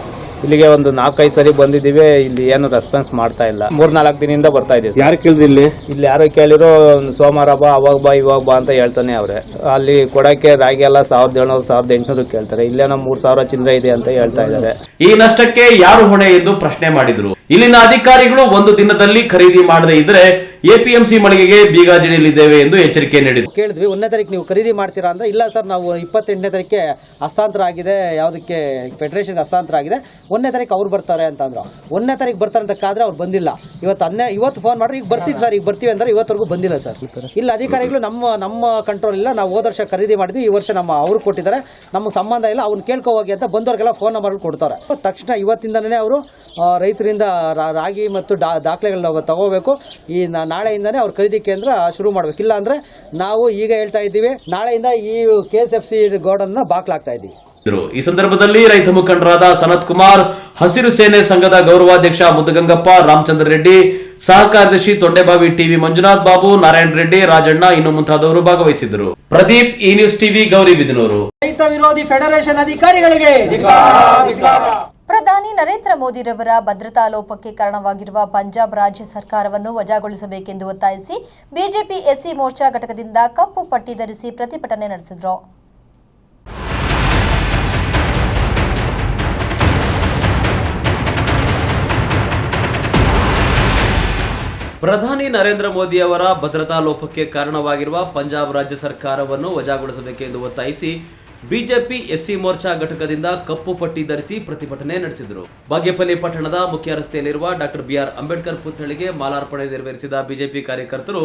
ಇಲ್ಲಿಗೆ ಒಂದು 4-5 ಸರಿ ಬಂದಿದ್ದೀವಿ. ಇಲ್ಲಿ ಏನು ರೆಸ್ಪಾನ್ಸ್ ಮಾಡ್ತಾ ಇಲ್ಲ. 3-4 ದಿನದಿಂದ ಬರ್ತಾ ಇದೆ. ಯಾರು ಕೇಳಿದ್ರು? ಇಲ್ಲಿ ಯಾರು ಕೇಳಿರೋ ಸೋಮವಾರ ಬಾ, ಅವಾಗ ಬಾ, ಇವಾಗ ಬಾ ಅಂತ ಹೇಳ್ತಾನೆ ಅವ್ರೆ. ಅಲ್ಲಿ ಕೊಡಕ್ಕೆ ರಾಗಿ ಎಲ್ಲ 1700-1800 ಕೇಳ್ತಾರೆ. ಇಲ್ಲೇನೋ 3000 ಚಿಲ್ಲರೆ ಇದೆ ಅಂತ ಹೇಳ್ತಾ ಇದ್ದಾರೆ. ಈ ನಷ್ಟಕ್ಕೆ ಯಾರು ಹೊಣೆ ಎಂದು ಪ್ರಶ್ನೆ ಮಾಡಿದ್ರು. ಇಲ್ಲಿನ ಅಧಿಕಾರಿಗಳು ಒಂದು ದಿನದಲ್ಲಿ ಖರೀದಿ ಮಾಡದೇ ಇದ್ರೆ ಎಪಿಎಂಸಿ ಮಳಿಗೆಗೆ ಬೀಗ ಜಡಿಯಲಿದ್ದೇವೆ ಎಂದು ಎಚ್ಚರಿಕೆ ನೀಡಿದರು. ಕೇಳಿದ್ವಿ, 1ನೇ ತಾರೀಕು ನೀವು ಖರೀದಿ ಮಾಡ್ತೀರಾ ಅಂದ್ರೆ, ಇಲ್ಲ ಸರ್ ನಾವು 28ನೇ ತಾರೀಕಿಗೆ ಹಸ್ತಾಂತರ ಆಗಿದೆ, ಯಾವುದಕ್ಕೆ ಫೆಡರೇಷನ್ ಹಸ್ತಾಂತರ ಆಗಿದೆ, 1ನೇ ತಾರೀಕು ಅವ್ರು ಬರ್ತಾರೆ ಅಂತಂದ್ರು. 1ನೇ ತಾರೀಕು ಬರ್ತಾರೆ ಅಂತ ಕಾದ್ರೆ ಅವ್ರು ಬಂದಿಲ್ಲ. ಇವತ್ತು ಫೋನ್ ಮಾಡ್ರಿ, ಈಗ ಬರ್ತೀವಿ ಸರ್, ಈಗ ಬರ್ತೀವಿ ಅಂದ್ರೆ ಇವತ್ತರೆಗೂ ಬಂದಿಲ್ಲ ಸರ್. ಇಲ್ಲ ಅಧಿಕಾರಿಗಳು ನಮ್ಮ ಕಂಟ್ರೋಲ್ ಇಲ್ಲ. ನಾವು ಹೋದ ವರ್ಷ ಖರೀದಿ ಮಾಡಿದ್ವಿ, ಈ ವರ್ಷ ಅವ್ರು ಕೊಟ್ಟಿದ್ದಾರೆ, ನಮ್ಗೆ ಸಂಬಂಧ ಇಲ್ಲ, ಅವ್ನು ಕೇಳ್ಕೊ ಹೋಗಿ ಅಂತ ಬಂದವ್ರಿಗೆಲ್ಲ ಫೋನ್ ನಂಬರ್ ಕೊಡ್ತಾರೆ. ತಕ್ಷಣ ಇವತ್ತಿಂದನೇ ಅವರು ರೈತರಿಂದ ರಾಗಿ ಮತ್ತು ದಾಖಲೆಗಳನ್ನ ತಗೋಬೇಕು. ಈ ನಾಳೆಯಿಂದಾನೇ ಅವ್ರ ಖರೀದಿ ಕೇಂದ್ರ ಶುರು ಮಾಡಬೇಕು. ಇಲ್ಲ ಅಂದ್ರೆ ನಾವು ಈಗ ಹೇಳ್ತಾ ಇದ್ದೀವಿ, ನಾಳೆಯಿಂದ ಈ ಕೆಎಸ್ಎಫ್ಸಿ ಗೋಡನ್ ಬಾಕ್ಲಾಗ್ತಾ ಇದ್ದೀವಿ. ಈ ಸಂದರ್ಭದಲ್ಲಿ ರೈತ ಮುಖಂಡರಾದ ಸನತ್ ಕುಮಾರ್, ಹಸಿರು ಸೇನೆ ಸಂಘದ ಗೌರವಾಧ್ಯಕ್ಷ ಮುದ್ದಗಂಗಪ್ಪ, ರಾಮಚಂದ್ರ ರೆಡ್ಡಿ, ಸಹ ಕಾರ್ಯದರ್ಶಿ ತೊಂಡೆಬಾವಿ ಟಿವಿ ಮಂಜುನಾಥ್ ಬಾಬು, ನಾರಾಯಣ ರೆಡ್ಡಿ, ರಾಜಣ್ಣ ಇನ್ನು ಮುಂತಾದವರು ಭಾಗವಹಿಸಿದ್ದರು. ಪ್ರದೀಪ್, ಈ ನ್ಯೂಸ್ ಟಿವಿ, ಗೌರಿಬಿದನೂರು. ರೈತ ವಿರೋಧಿ ಫೆಡರೇಷನ್ ಅಧಿಕಾರಿಗಳಿಗೆ ಪ್ರಧಾನಿ ನರೇಂದ್ರ ಮೋದಿರವರ ಭದ್ರತಾ ಲೋಪಕ್ಕೆ ಕಾರಣವಾಗಿರುವ ಪಂಜಾಬ್ ರಾಜ್ಯ ಸರ್ಕಾರವನ್ನು ವಜಾಗೊಳಿಸಬೇಕೆಂದು ಒತ್ತಾಯಿಸಿ ಬಿಜೆಪಿ ಎಸ್ಸಿ ಮೋರ್ಚಾ ಘಟಕದಿಂದ ಕಪ್ಪು ಪಟ್ಟಿ ಧರಿಸಿ ಪ್ರತಿಭಟನೆ ನಡೆಸಿದರು. ಪ್ರಧಾನಿ ನರೇಂದ್ರ ಮೋದಿ ಅವರ ಭದ್ರತಾ ಲೋಪಕ್ಕೆ ಕಾರಣವಾಗಿರುವ ಪಂಜಾಬ್ ರಾಜ್ಯ ಸರ್ಕಾರವನ್ನು ವಜಾಗೊಳಿಸಬೇಕೆಂದು ಒತ್ತಾಯಿಸಿ ಬಿಜೆಪಿ ಎಸ್ಸಿ ಮೋರ್ಚಾ ಘಟಕದಿಂದ ಕಪ್ಪು ಪಟ್ಟಿ ಧರಿಸಿ ಪ್ರತಿಭಟನೆ ನಡೆಸಿದರು. ಬಾಗೇಪಲ್ಲಿ ಪಟ್ಟಣದ ಮುಖ್ಯ ರಸ್ತೆಯಲ್ಲಿರುವ ಡಾಕ್ಟರ್ ಬಿಆರ್ ಅಂಬೇಡ್ಕರ್ ಪುತ್ಥಳಿಗೆ ಮಾಲಾರ್ಪಣೆ ನೆರವೇರಿಸಿದ ಬಿಜೆಪಿ ಕಾರ್ಯಕರ್ತರು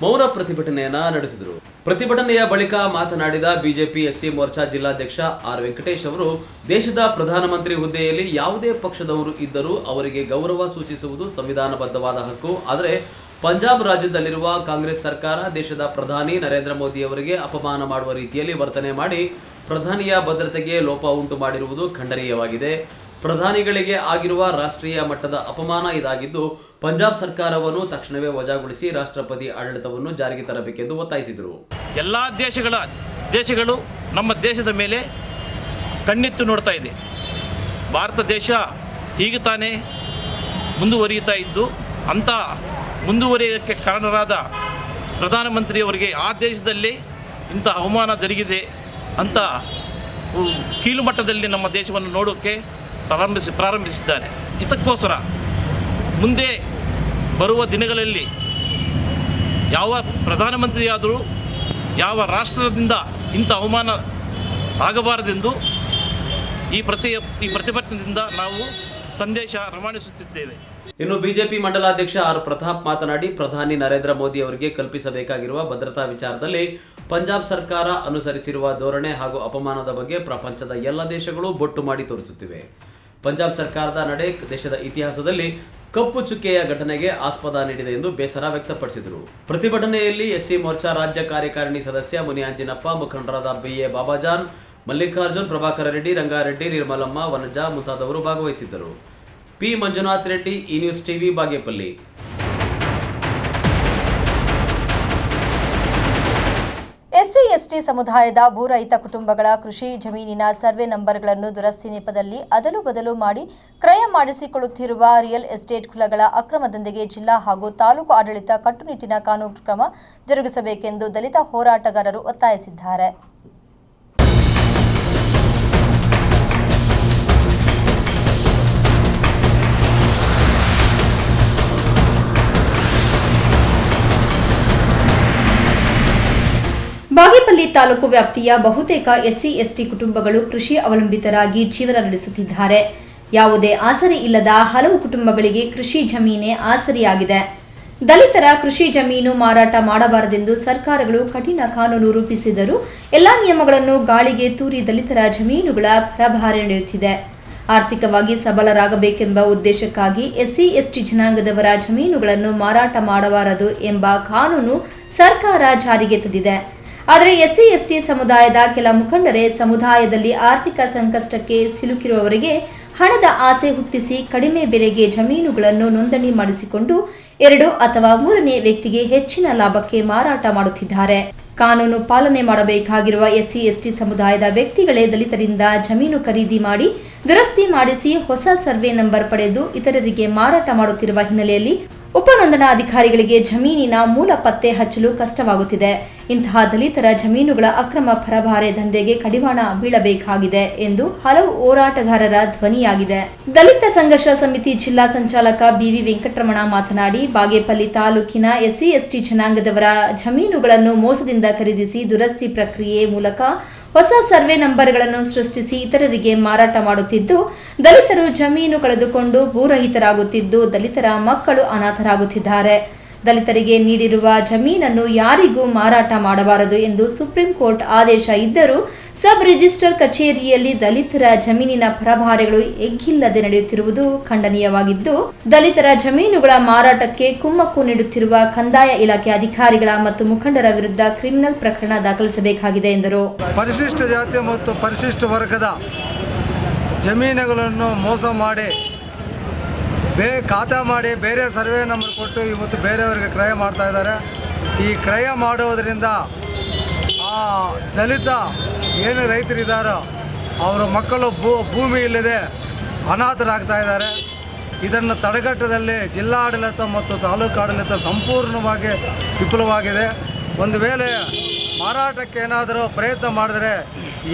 ಮೌನ ಪ್ರತಿಭಟನೆಯನ್ನ ನಡೆಸಿದರು. ಪ್ರತಿಭಟನೆಯ ಬಳಿಕ ಮಾತನಾಡಿದ ಬಿಜೆಪಿ ಎಸ್ಸಿ ಮೋರ್ಚಾ ಜಿಲ್ಲಾಧ್ಯಕ್ಷ ಆರ್ ವೆಂಕಟೇಶ್ ಅವರು, ದೇಶದ ಪ್ರಧಾನಮಂತ್ರಿ ಹುದ್ದೆಯಲ್ಲಿ ಯಾವುದೇ ಪಕ್ಷದವರು ಇದ್ದರೂ ಅವರಿಗೆ ಗೌರವ ಸೂಚಿಸುವುದು ಸಂವಿಧಾನಬದ್ಧವಾದ ಹಕ್ಕು. ಆದರೆ ಪಂಜಾಬ್ ರಾಜ್ಯದಲ್ಲಿರುವ ಕಾಂಗ್ರೆಸ್ ಸರ್ಕಾರ ದೇಶದ ಪ್ರಧಾನಿ ನರೇಂದ್ರ ಮೋದಿ ಅವರಿಗೆ ಅಪಮಾನ ಮಾಡುವ ರೀತಿಯಲ್ಲಿ ವರ್ತನೆ ಮಾಡಿ ಪ್ರಧಾನಿಯ ಭದ್ರತೆಗೆ ಲೋಪ ಉಂಟು ಮಾಡಿರುವುದು ಖಂಡನೀಯವಾಗಿದೆ. ಪ್ರಧಾನಿಗಳಿಗೆ ಆಗಿರುವ ರಾಷ್ಟ್ರೀಯ ಮಟ್ಟದ ಅಪಮಾನ ಇದಾಗಿದ್ದು, ಪಂಜಾಬ್ ಸರ್ಕಾರವನ್ನು ತಕ್ಷಣವೇ ವಜಾಗೊಳಿಸಿ ರಾಷ್ಟ್ರಪತಿ ಆಡಳಿತವನ್ನು ಜಾರಿಗೆ ತರಬೇಕೆಂದು ಒತ್ತಾಯಿಸಿದರು. ಎಲ್ಲ ದೇಶಗಳು ನಮ್ಮ ದೇಶದ ಮೇಲೆ ಕಣ್ಣೆತ್ತು ನೋಡ್ತಾ ಇದೆ. ಭಾರತ ದೇಶ ಹೀಗೆ ತಾನೇ ಮುಂದುವರಿಯುತ್ತಾ ಇದ್ದು, ಅಂಥ ಮುಂದುವರಿಯೋಕ್ಕೆ ಕಾರಣರಾದ ಪ್ರಧಾನಮಂತ್ರಿಯವರಿಗೆ ಆ ದೇಶದಲ್ಲಿ ಇಂಥ ಅವಮಾನ ಜರುಗಿದೆ ಅಂತ ಕೀಳು ಮಟ್ಟದಲ್ಲಿ ನಮ್ಮ ದೇಶವನ್ನು ನೋಡೋಕ್ಕೆ ಪ್ರಾರಂಭಿಸಿದ್ದಾರೆ. ಇದಕ್ಕೋಸ್ಕರ ಮುಂದೆ ಬರುವ ದಿನಗಳಲ್ಲಿ ಯಾವ ಪ್ರಧಾನಮಂತ್ರಿಯಾದರೂ ಯಾವ ರಾಷ್ಟ್ರದಿಂದ ಇಂಥ ಅವಮಾನ ಆಗಬಾರದೆಂದು ಈ ಪ್ರತಿಭಟನೆಯಿಂದ ನಾವು ಸಂದೇಶ ರವಾನಿಸುತ್ತಿದ್ದೇವೆ. ಇನ್ನು ಬಿಜೆಪಿ ಮಂಡಲಾಧ್ಯಕ್ಷ ಆರ್ ಪ್ರತಾಪ್ ಮಾತನಾಡಿ, ಪ್ರಧಾನಿ ನರೇಂದ್ರ ಮೋದಿ ಅವರಿಗೆ ಕಲ್ಪಿಸಬೇಕಾಗಿರುವ ಭದ್ರತಾ ವಿಚಾರದಲ್ಲಿ ಪಂಜಾಬ್ ಸರ್ಕಾರ ಅನುಸರಿಸಿರುವ ಧೋರಣೆ ಹಾಗೂ ಅಪಮಾನದ ಬಗ್ಗೆ ಪ್ರಪಂಚದ ಎಲ್ಲ ದೇಶಗಳು ಬೊಟ್ಟು ಮಾಡಿ ತೋರಿಸುತ್ತಿವೆ. ಪಂಜಾಬ್ ಸರ್ಕಾರದ ನಡೆ ದೇಶದ ಇತಿಹಾಸದಲ್ಲಿ ಕಪ್ಪು ಚುಕ್ಕೆಯ ಘಟನೆಗೆ ಆಸ್ಪದ ನೀಡಿದೆ ಎಂದು ಬೇಸರ ವ್ಯಕ್ತಪಡಿಸಿದರು. ಪ್ರತಿಭಟನೆಯಲ್ಲಿ ಎಸ್ಸಿ ಮೋರ್ಚಾ ರಾಜ್ಯ ಕಾರ್ಯಕಾರಿಣಿ ಸದಸ್ಯ ಮುನಿಯಾಂಜಿನಪ್ಪ, ಮುಖಂಡರಾದ ಬಿಎ ಬಾಬಾಜಾನ್, ಮಲ್ಲಿಕಾರ್ಜುನ್, ಪ್ರಭಾಕರ ರೆಡ್ಡಿ, ರಂಗಾರೆಡ್ಡಿ, ನಿರ್ಮಲಮ್ಮ, ವನಜಾ ಮುಂತಾದವರು ಭಾಗವಹಿಸಿದ್ದರು. ಪಿ ಮಂಜುನಾಥ್ ರೆಡ್ಡಿ, ಈ news TV, Bagepalli. SC ST ಸಮುದಾಯದ ಭೂರಹಿತ ಕುಟುಂಬಗಳ ಕೃಷಿ ಜಮೀನಿನ ಸರ್ವೆ ನಂಬರ್ಗಳನ್ನು ದುರಸ್ತಿ ನೆಪದಲ್ಲಿ ಅದಲು ಬದಲು ಮಾಡಿ ಕ್ರಯ ಮಾಡಿಸಿಕೊಳ್ಳುತ್ತಿರುವ ರಿಯಲ್ ಎಸ್ಟೇಟ್ ಕುಲಗಳ ಅಕ್ರಮ ದಂಧೆಗೆ ಜಿಲ್ಲಾ ಹಾಗೂ ತಾಲೂಕು ಆಡಳಿತ ಕಟ್ಟುನಿಟ್ಟಿನ ಕಾನೂನು ಕ್ರಮ ಜರುಗಿಸಬೇಕೆಂದು ದಲಿತ ಹೋರಾಟಗಾರರು ಒತ್ತಾಯಿಸಿದ್ದಾರೆ. ಬಾಗೇಪಲ್ಲಿ ತಾಲೂಕು ವ್ಯಾಪ್ತಿಯ ಬಹುತೇಕ ಎಸ್ಸಿ ಎಸ್ಟಿ ಕುಟುಂಬಗಳು ಕೃಷಿ ಅವಲಂಬಿತರಾಗಿ ಜೀವನ ನಡೆಸುತ್ತಿದ್ದಾರೆ. ಯಾವುದೇ ಆಸರೆ ಇಲ್ಲದ ಹಲವು ಕುಟುಂಬಗಳಿಗೆ ಕೃಷಿ ಜಮೀನೇ ಆಸರೆಯಾಗಿದೆ. ದಲಿತರ ಕೃಷಿ ಜಮೀನು ಮಾರಾಟ ಮಾಡಬಾರದೆಂದು ಸರ್ಕಾರಗಳು ಕಠಿಣ ಕಾನೂನು ರೂಪಿಸಿದರೂ ಎಲ್ಲಾ ನಿಯಮಗಳನ್ನು ಗಾಳಿಗೆ ತೂರಿ ದಲಿತರ ಜಮೀನುಗಳ ಪರಭಾರೆ ನಡೆಯುತ್ತಿದೆ. ಆರ್ಥಿಕವಾಗಿ ಸಬಲರಾಗಬೇಕೆಂಬ ಉದ್ದೇಶಕ್ಕಾಗಿ ಎಸ್ಸಿ ಎಸ್ಟಿ ಜನಾಂಗದವರ ಜಮೀನುಗಳನ್ನು ಮಾರಾಟ ಮಾಡಬಾರದು ಎಂಬ ಕಾನೂನು ಸರ್ಕಾರ ಜಾರಿಗೆ ತಂದಿದೆ. ಆದರೆ ಎಸ್ಸಿ ಎಸ್ಟಿ ಸಮುದಾಯದ ಕೆಲ ಮುಖಂಡರೇ ಸಮುದಾಯದಲ್ಲಿ ಆರ್ಥಿಕ ಸಂಕಷ್ಟಕ್ಕೆ ಸಿಲುಕಿರುವವರಿಗೆ ಹಣದ ಆಸೆ ಹುಟ್ಟಿಸಿ ಕಡಿಮೆ ಬೆಲೆಗೆ ಜಮೀನುಗಳನ್ನು ನೋಂದಣಿ ಮಾಡಿಸಿಕೊಂಡು 2 ಅಥವಾ 3ನೇ ವ್ಯಕ್ತಿಗೆ ಹೆಚ್ಚಿನ ಲಾಭಕ್ಕೆ ಮಾರಾಟ ಮಾಡುತ್ತಿದ್ದಾರೆ. ಕಾನೂನು ಪಾಲನೆ ಮಾಡಬೇಕಾಗಿರುವ ಎಸ್ಸಿ ಎಸ್ಟಿ ಸಮುದಾಯದ ವ್ಯಕ್ತಿಗಳೇ ದಲಿತರಿಂದ ಜಮೀನು ಖರೀದಿ ಮಾಡಿ ದುರಸ್ತಿ ಮಾಡಿಸಿ ಹೊಸ ಸರ್ವೆ ನಂಬರ್ ಪಡೆದು ಇತರರಿಗೆ ಮಾರಾಟ ಮಾಡುತ್ತಿರುವ ಹಿನ್ನೆಲೆಯಲ್ಲಿ ಉಪನೋಂದಣಾಧಿಕಾರಿಗಳಿಗೆ ಜಮೀನಿನ ಮೂಲ ಪತ್ತೆ ಹಚ್ಚಲು ಕಷ್ಟವಾಗುತ್ತಿದೆ. ಇಂತಹ ದಲಿತರ ಜಮೀನುಗಳ ಅಕ್ರಮ ಪರಭಾರೆ ದಂಧೆಗೆ ಕಡಿವಾಣ ಬೀಳಬೇಕಾಗಿದೆ ಎಂದು ಹಲವು ಹೋರಾಟಗಾರರ ಧ್ವನಿಯಾಗಿದೆ. ದಲಿತ ಸಂಘರ್ಷ ಸಮಿತಿ ಜಿಲ್ಲಾ ಸಂಚಾಲಕ ಬಿವಿ ವೆಂಕಟರಮಣ ಮಾತನಾಡಿ, ಬಾಗೇಪಲ್ಲಿ ತಾಲೂಕಿನ ಎಸ್ಸಿ ಎಸ್ಟಿ ಜನಾಂಗದವರ ಜಮೀನುಗಳನ್ನು ಮೋಸದಿಂದ ಖರೀದಿಸಿ ದುರಸ್ತಿ ಪ್ರಕ್ರಿಯೆ ಮೂಲಕ ಹೊಸ ಸರ್ವೆ ನಂಬರ್ಗಳನ್ನು ಸೃಷ್ಟಿಸಿ ಇತರರಿಗೆ ಮಾರಾಟ ಮಾಡುತ್ತಿದ್ದು, ದಲಿತರು ಜಮೀನು ಕಳೆದುಕೊಂಡು ಭೂರಹಿತರಾಗುತ್ತಿದ್ದು, ದಲಿತರ ಮಕ್ಕಳು ಅನಾಥರಾಗುತ್ತಿದ್ದಾರೆ. ದಲಿತರಿಗೆ ನೀಡಿರುವ ಜಮೀನನ್ನು ಯಾರಿಗೂ ಮಾರಾಟ ಮಾಡಬಾರದು ಎಂದು ಸುಪ್ರೀಂ ಕೋರ್ಟ್ ಆದೇಶ ಇದ್ದರೂ ಸಬ್ ರಿಜಿಸ್ಟರ್ ಕಚೇರಿಯಲ್ಲಿ ದಲಿತರ ಜಮೀನಿನ ಪರಭಾರೆಗಳು ಎಗ್ಗಿಲ್ಲದೆ ನಡೆಯುತ್ತಿರುವುದು ಖಂಡನೀಯವಾಗಿದ್ದು, ದಲಿತರ ಜಮೀನುಗಳ ಮಾರಾಟಕ್ಕೆ ಕುಮ್ಮಕ್ಕು ನೀಡುತ್ತಿರುವ ಕಂದಾಯ ಇಲಾಖೆ ಅಧಿಕಾರಿಗಳ ಮತ್ತು ಮುಖಂಡರ ವಿರುದ್ಧ ಕ್ರಿಮಿನಲ್ ಪ್ರಕರಣ ದಾಖಲಿಸಬೇಕಾಗಿದೆ ಎಂದರು. ಪರಿಶಿಷ್ಟ ಜಾತಿ ಮತ್ತು ಪರಿಶಿಷ್ಟ ವರ್ಗದ ಜಮೀನುಗಳನ್ನು ಮೋಸ ಮಾಡಿ ಖಾತಾ ಮಾಡಿ ಬೇರೆ ಸರ್ವೆ ನಂಬರ್ ಕೊಟ್ಟು ಇವತ್ತು ಬೇರೆಯವರಿಗೆ ಕ್ರಯ ಮಾಡ್ತಾ ಇದ್ದಾರೆ. ಈ ಕ್ರಯ ಮಾಡುವುದರಿಂದ ಆ ದಲಿತ ಏನು ರೈತರಿದ್ದಾರೋ ಅವರ ಮಕ್ಕಳು ಭೂಮಿ ಇಲ್ಲದೆ ಅನಾಥರಾಗ್ತಾ ಇದ್ದಾರೆ. ಇದನ್ನು ತಡೆಗಟ್ಟದಲ್ಲಿ ಜಿಲ್ಲಾಡಳಿತ ಮತ್ತು ತಾಲೂಕು ಆಡಳಿತ ಸಂಪೂರ್ಣವಾಗಿ ವಿಫಲವಾಗಿದೆ. ಒಂದು ವೇಳೆ ಮಾರಾಟಕ್ಕೆ ಏನಾದರೂ ಪ್ರಯತ್ನ ಮಾಡಿದರೆ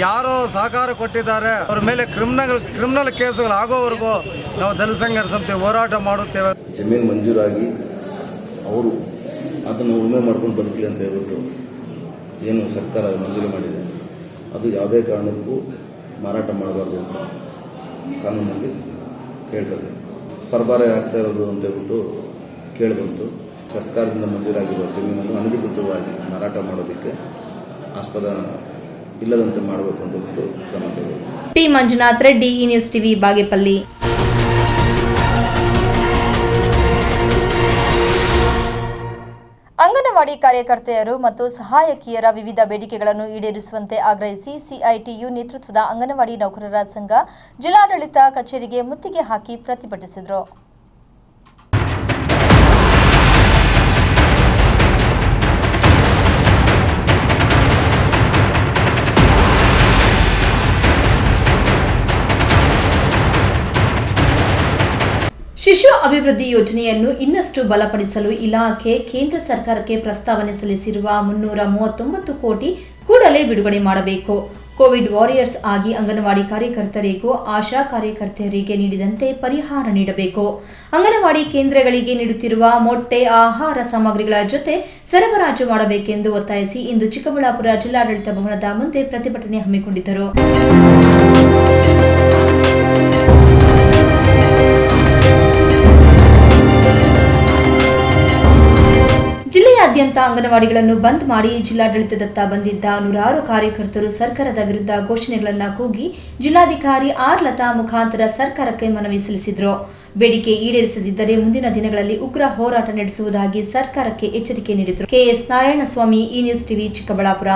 ಯಾರೋ ಸಹಕಾರ ಕೊಟ್ಟಿದ್ದಾರೆ ಅವರ ಮೇಲೆ ಕ್ರಿಮಿನಲ್ ಕೇಸುಗಳು ಆಗೋವರೆಗೂ ನಾವು ದಲಿತ ಸಂಘರ್ಷ ಸಮಿತಿ ಹೋರಾಟ ಮಾಡುತ್ತೇವೆ. ಜಮೀನು ಮಂಜೂರಾಗಿ ಅವರು ಅದನ್ನು ಉಳುಮೆ ಮಾಡ್ಕೊಂಡು ಬದುಕಲಿ ಅಂತ ಹೇಳ್ಬಿಟ್ಟು ಏನು ಸರ್ಕಾರ ಮಂಜೂರು ಮಾಡಿದೆ ಅದು ಯಾವುದೇ ಕಾರಣಕ್ಕೂ ಮಾರಾಟ ಮಾಡಬಾರ್ದು ಅಂತ ಕಾನೂನಲ್ಲಿ ಹೇಳ್ತಾರೆ. ಪರಭಾರೆ ಆಗ್ತಾ ಇರೋದು ಅಂತ ಹೇಳ್ಬಿಟ್ಟು ಕೇಳಿದಂತು ಸರ್ಕಾರದಿಂದ ಮಂಜೂರಾಗಿರುವ ಜಮೀನನ್ನು ಅನಧಿಕೃತವಾಗಿ ಮಾರಾಟ ಮಾಡೋದಕ್ಕೆ ಆಸ್ಪದ ಇಲ್ಲದಂತೆ ಮಾಡಬೇಕು ಅಂತ ಕ್ರಮ ಕೈಗೊಳ್ಳುತ್ತದೆ. ಟಿ ಮಂಜುನಾಥ್ ರೆಡ್ಡಿ, ಈ ನ್ಯೂಸ್ ಟಿವಿ, ಬಾಗೇಪಲ್ಲಿ. ಅಂಗನವಾಡಿ ಕಾರ್ಯಕರ್ತೆಯರು ಮತ್ತು ಸಹಾಯಕಿಯರ ವಿವಿಧ ಬೇಡಿಕೆಗಳನ್ನು ಈಡೇರಿಸುವಂತೆ ಆಗ್ರಹಿಸಿ ಸಿಐಟಿಯು ನೇತೃತ್ವದ ಅಂಗನವಾಡಿ ನೌಕರರ ಸಂಘ ಜಿಲ್ಲಾಡಳಿತ ಕಚೇರಿಗೆ ಮುತ್ತಿಗೆ ಹಾಕಿ ಪ್ರತಿಭಟಿಸಿದರು. ಶಿಶು ಅಭಿವೃದ್ಧಿ ಯೋಜನೆಯನ್ನು ಇನ್ನಷ್ಟು ಬಲಪಡಿಸಲು ಇಲಾಖೆ ಕೇಂದ್ರ ಸರ್ಕಾರಕ್ಕೆ ಪ್ರಸ್ತಾವನೆ ಸಲ್ಲಿಸಿರುವ 339 ಕೋಟಿ ಕೂಡಲೇ ಬಿಡುಗಡೆ ಮಾಡಬೇಕು. ಕೋವಿಡ್ ವಾರಿಯರ್ಸ್ ಆಗಿ ಅಂಗನವಾಡಿ ಕಾರ್ಯಕರ್ತರಿಗೂ ಆಶಾ ಕಾರ್ಯಕರ್ತೆಯರಿಗೆ ನೀಡಿದಂತೆ ಪರಿಹಾರ ನೀಡಬೇಕು. ಅಂಗನವಾಡಿ ಕೇಂದ್ರಗಳಿಗೆ ನೀಡುತ್ತಿರುವ ಮೊಟ್ಟೆ, ಆಹಾರ ಸಾಮಗ್ರಿಗಳ ಜೊತೆ ಸರಬರಾಜು ಮಾಡಬೇಕೆಂದು ಒತ್ತಾಯಿಸಿ ಇಂದು ಚಿಕ್ಕಬಳ್ಳಾಪುರ ಜಿಲ್ಲಾಡಳಿತ ಭವನದ ಮುಂದೆ ಪ್ರತಿಭಟನೆ ಹಮ್ಮಿಕೊಂಡಿದ್ದರು. ಜಿಲ್ಲೆಯಾದ್ಯಂತ ಅಂಗನವಾಡಿಗಳನ್ನು ಬಂದ್ ಮಾಡಿ ಜಿಲ್ಲಾಡಳಿತದತ್ತ ಬಂದಿದ್ದ ನೂರಾರು ಕಾರ್ಯಕರ್ತರು ಸರ್ಕಾರದ ವಿರುದ್ಧ ಘೋಷಣೆಗಳನ್ನು ಕೂಗಿ ಜಿಲ್ಲಾಧಿಕಾರಿ ಆರ್ ಲತಾ ಮುಖಾಂತರ ಸರ್ಕಾರಕ್ಕೆ ಮನವಿ ಸಲ್ಲಿಸಿದರು. ಬೇಡಿಕೆ ಈಡೇರಿಸದಿದ್ದರೆ ಮುಂದಿನ ದಿನಗಳಲ್ಲಿ ಉಗ್ರ ಹೋರಾಟ ನಡೆಸುವುದಾಗಿ ಸರ್ಕಾರಕ್ಕೆ ಎಚ್ಚರಿಕೆ ನೀಡಿದರು. ಕೆಎಸ್ ನಾರಾಯಣಸ್ವಾಮಿ, ಈ ನ್ಯೂಸ್ ಟಿವಿ, ಚಿಕ್ಕಬಳ್ಳಾಪುರ.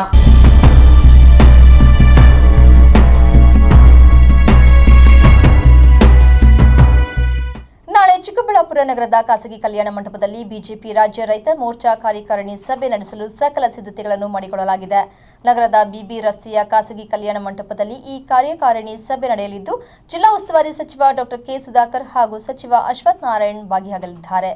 ನಾಳೆ ಚಿಕ್ಕಬಳ್ಳಾಪುರ ನಗರದ ಖಾಸಗಿ ಕಲ್ಯಾಣ ಮಂಟಪದಲ್ಲಿ ಬಿಜೆಪಿ ರಾಜ್ಯ ರೈತ ಮೋರ್ಚಾ ಕಾರ್ಯಕಾರಿಣಿ ಸಭೆ ನಡೆಸಲು ಸಕಲ ಸಿದ್ಧತೆಗಳನ್ನು ಮಾಡಿಕೊಳ್ಳಲಾಗಿದೆ. ನಗರದ ಬಿಬಿ ರಸ್ತೆಯ ಖಾಸಗಿ ಕಲ್ಯಾಣ ಮಂಟಪದಲ್ಲಿ ಈ ಕಾರ್ಯಕಾರಿಣಿ ಸಭೆ ನಡೆಯಲಿದ್ದು, ಜಿಲ್ಲಾ ಉಸ್ತುವಾರಿ ಸಚಿವ ಡಾಕ್ಟರ್ ಕೆ ಸುಧಾಕರ್ ಹಾಗೂ ಸಚಿವ ಅಶ್ವಥ್ ನಾರಾಯಣ್ ಭಾಗಿಯಾಗಲಿದ್ದಾರೆ.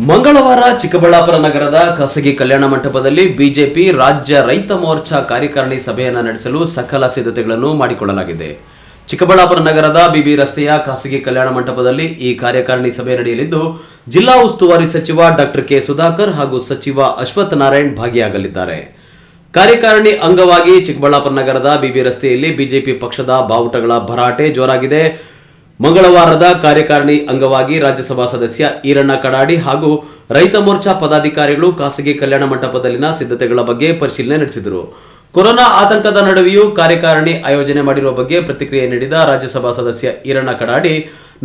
ಮಂಗಳವಾರ ಚಿಕ್ಕಬಳ್ಳಾಪುರ ನಗರದ ಖಾಸಗಿ ಕಲ್ಯಾಣ ಮಂಟಪದಲ್ಲಿ ಬಿಜೆಪಿ ರಾಜ್ಯ ರೈತ ಮೋರ್ಚಾ ಕಾರ್ಯಕಾರಿಣಿ ಸಭೆಯನ್ನು ನಡೆಸಲು ಸಕಲ ಸಿದ್ಧತೆಗಳನ್ನು ಮಾಡಿಕೊಳ್ಳಲಾಗಿದೆ. ಚಿಕ್ಕಬಳ್ಳಾಪುರ ನಗರದ ಬಿಬಿ ರಸ್ತೆಯ ಖಾಸಗಿ ಕಲ್ಯಾಣ ಮಂಟಪದಲ್ಲಿ ಈ ಕಾರ್ಯಕಾರಿಣಿ ಸಭೆ ನಡೆಯಲಿದ್ದು, ಜಿಲ್ಲಾ ಉಸ್ತುವಾರಿ ಸಚಿವ ಡಾಕ್ಟರ್ ಕೆ ಸುಧಾಕರ್ ಹಾಗೂ ಸಚಿವ ಅಶ್ವಥ್ ನಾರಾಯಣ್ ಭಾಗಿಯಾಗಲಿದ್ದಾರೆ. ಕಾರ್ಯಕಾರಿಣಿ ಅಂಗವಾಗಿ ಚಿಕ್ಕಬಳ್ಳಾಪುರ ನಗರದ ಬಿಬಿ ರಸ್ತೆಯಲ್ಲಿ ಬಿಜೆಪಿ ಪಕ್ಷದ ಬಾವುಟಗಳ ಭರಾಟೆ ಜೋರಾಗಿದೆ. ಮಂಗಳವಾರದ ಕಾರ್ಯಕಾರಿಣಿ ಅಂಗವಾಗಿ ರಾಜ್ಯಸಭಾ ಸದಸ್ಯ ಈರಣ್ಣ ಕಡಾಡಿ ಹಾಗೂ ರೈತ ಮೋರ್ಚಾ ಪದಾಧಿಕಾರಿಗಳು ಖಾಸಗಿ ಕಲ್ಯಾಣ ಮಂಟಪದಲ್ಲಿನ ಸಿದ್ಧತೆಗಳ ಬಗ್ಗೆ ಪರಿಶೀಲನೆ ನಡೆಸಿದರು. ಕೊರೋನಾ ಆತಂಕದ ನಡುವೆಯೂ ಕಾರ್ಯಕಾರಿಣಿ ಆಯೋಜನೆ ಮಾಡಿರುವ ಬಗ್ಗೆ ಪ್ರತಿಕ್ರಿಯೆ ನೀಡಿದ ರಾಜ್ಯಸಭಾ ಸದಸ್ಯ ಈರಣ್ಣ ಕಡಾಡಿ,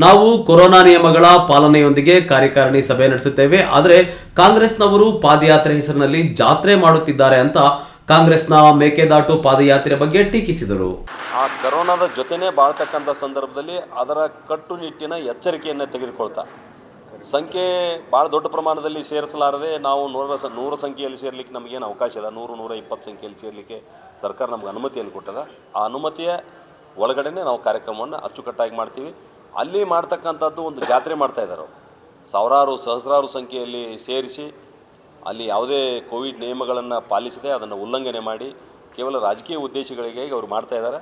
ನಾವು ಕೊರೋನಾ ನಿಯಮಗಳ ಪಾಲನೆಯೊಂದಿಗೆ ಕಾರ್ಯಕಾರಿಣಿ ಸಭೆ ನಡೆಸುತ್ತೇವೆ, ಆದರೆ ಕಾಂಗ್ರೆಸ್ನವರು ಪಾದಯಾತ್ರೆ ಹೆಸರಿನಲ್ಲಿ ಜಾತ್ರೆ ಮಾಡುತ್ತಿದ್ದಾರೆ ಅಂತ ಕಾಂಗ್ರೆಸ್ನ ಮೇಕೆದಾಟು ಪಾದಯಾತ್ರೆ ಬಗ್ಗೆ ಟೀಕಿಸಿದರು. ಆ ಕರೋನಾದ ಜೊತೆನೇ ಬಾಳ್ತಕ್ಕಂಥ ಸಂದರ್ಭದಲ್ಲಿ ಅದರ ಕಟ್ಟುನಿಟ್ಟಿನ ಎಚ್ಚರಿಕೆಯನ್ನು ತೆಗೆದುಕೊಳ್ತಾ ಸಂಖ್ಯೆ ಭಾಳ ದೊಡ್ಡ ಪ್ರಮಾಣದಲ್ಲಿ ಸೇರಿಸಲಾರದೆ ನಾವು 100 ಸಂಖ್ಯೆಯಲ್ಲಿ ಸೇರಲಿಕ್ಕೆ ನಮಗೇನು ಅವಕಾಶ ಇಲ್ಲ. 100-120 ಸಂಖ್ಯೆಯಲ್ಲಿ ಸೇರಲಿಕ್ಕೆ ಸರ್ಕಾರ ನಮ್ಗೆ ಅನುಮತಿಯನ್ನು ಕೊಟ್ಟದ. ಆ ಅನುಮತಿಯ ಒಳಗಡೆನೆ ನಾವು ಕಾರ್ಯಕ್ರಮವನ್ನು ಅಚ್ಚುಕಟ್ಟಾಗಿ ಮಾಡ್ತೀವಿ. ಅಲ್ಲಿ ಮಾಡ್ತಕ್ಕಂಥದ್ದು ಒಂದು ಜಾತ್ರೆ ಮಾಡ್ತಾ ಇದ್ದಾರೆ. ಸಹಸ್ರಾರು ಸಂಖ್ಯೆಯಲ್ಲಿ ಸೇರಿಸಿ ಅಲ್ಲಿ ಯಾವುದೇ ಕೋವಿಡ್ ನಿಯಮಗಳನ್ನು ಪಾಲಿಸದೆ ಅದನ್ನು ಉಲ್ಲಂಘನೆ ಮಾಡಿ ಕೇವಲ ರಾಜಕೀಯ ಉದ್ದೇಶಗಳಿಗೆ ಅವರು ಮಾಡ್ತಾ ಇದ್ದಾರೆ.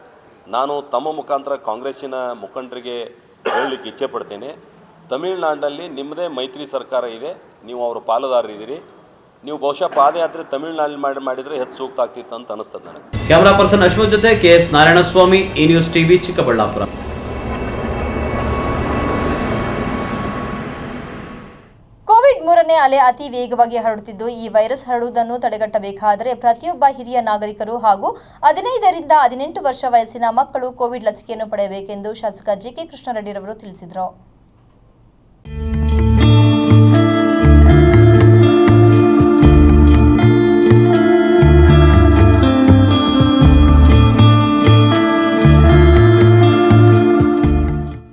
ನಾನು ತಮ್ಮ ಮುಖಾಂತರ ಕಾಂಗ್ರೆಸ್ಸಿನ ಮುಖಂಡರಿಗೆ ಹೇಳಲಿಕ್ಕೆ ಇಚ್ಛೆ ಪಡ್ತೇನೆ, ತಮಿಳುನಾಡಿನಲ್ಲಿ ನಿಮ್ಮದೇ ಮೈತ್ರಿ ಸರ್ಕಾರ ಇದೆ, ನೀವು ಅವರ ಪಾಲುದಾರರಿದ್ದೀರಿ, ನೀವು ಬಹುಶಃ ಪಾದಯಾತ್ರೆ ತಮಿಳುನಾಡಿನಲ್ಲಿ ಮಾಡಿದರೆ ಹೆಚ್ಚು ಸೂಕ್ತ ಆಗ್ತಿತ್ತು ಅಂತ ಅನಿಸ್ತದೆ ನನಗೆ. ಕ್ಯಾಮರಾ ಪರ್ಸನ್ ಅಶ್ವಥ್ ಜೊತೆ ಕೆಎಸ್ ನಾರಾಯಣಸ್ವಾಮಿ, ಈ ನ್ಯೂಸ್ ಟಿವಿ, ಚಿಕ್ಕಬಳ್ಳಾಪುರ. ಕೋವಿಡ್ 3ನೇ ಅಲೆ ಅತಿ ವೇಗವಾಗಿ ಹರಡುತ್ತಿದ್ದು, ಈ ವೈರಸ್ ಹರಡುವುದನ್ನು ತಡೆಗಟ್ಟಬೇಕಾದರೆ ಪ್ರತಿಯೊಬ್ಬ ಹಿರಿಯ ನಾಗರಿಕರು ಹಾಗೂ 15 ರಿಂದ 18 ವರ್ಷ ವಯಸ್ಸಿನ ಮಕ್ಕಳು ಕೋವಿಡ್ ಲಸಿಕೆಯನ್ನು ಪಡೆಯಬೇಕೆಂದು ಶಾಸಕ ಜಿಕೆ ಕೃಷ್ಣಾರೆಡ್ಡಿರವರು ತಿಳಿಸಿದರು.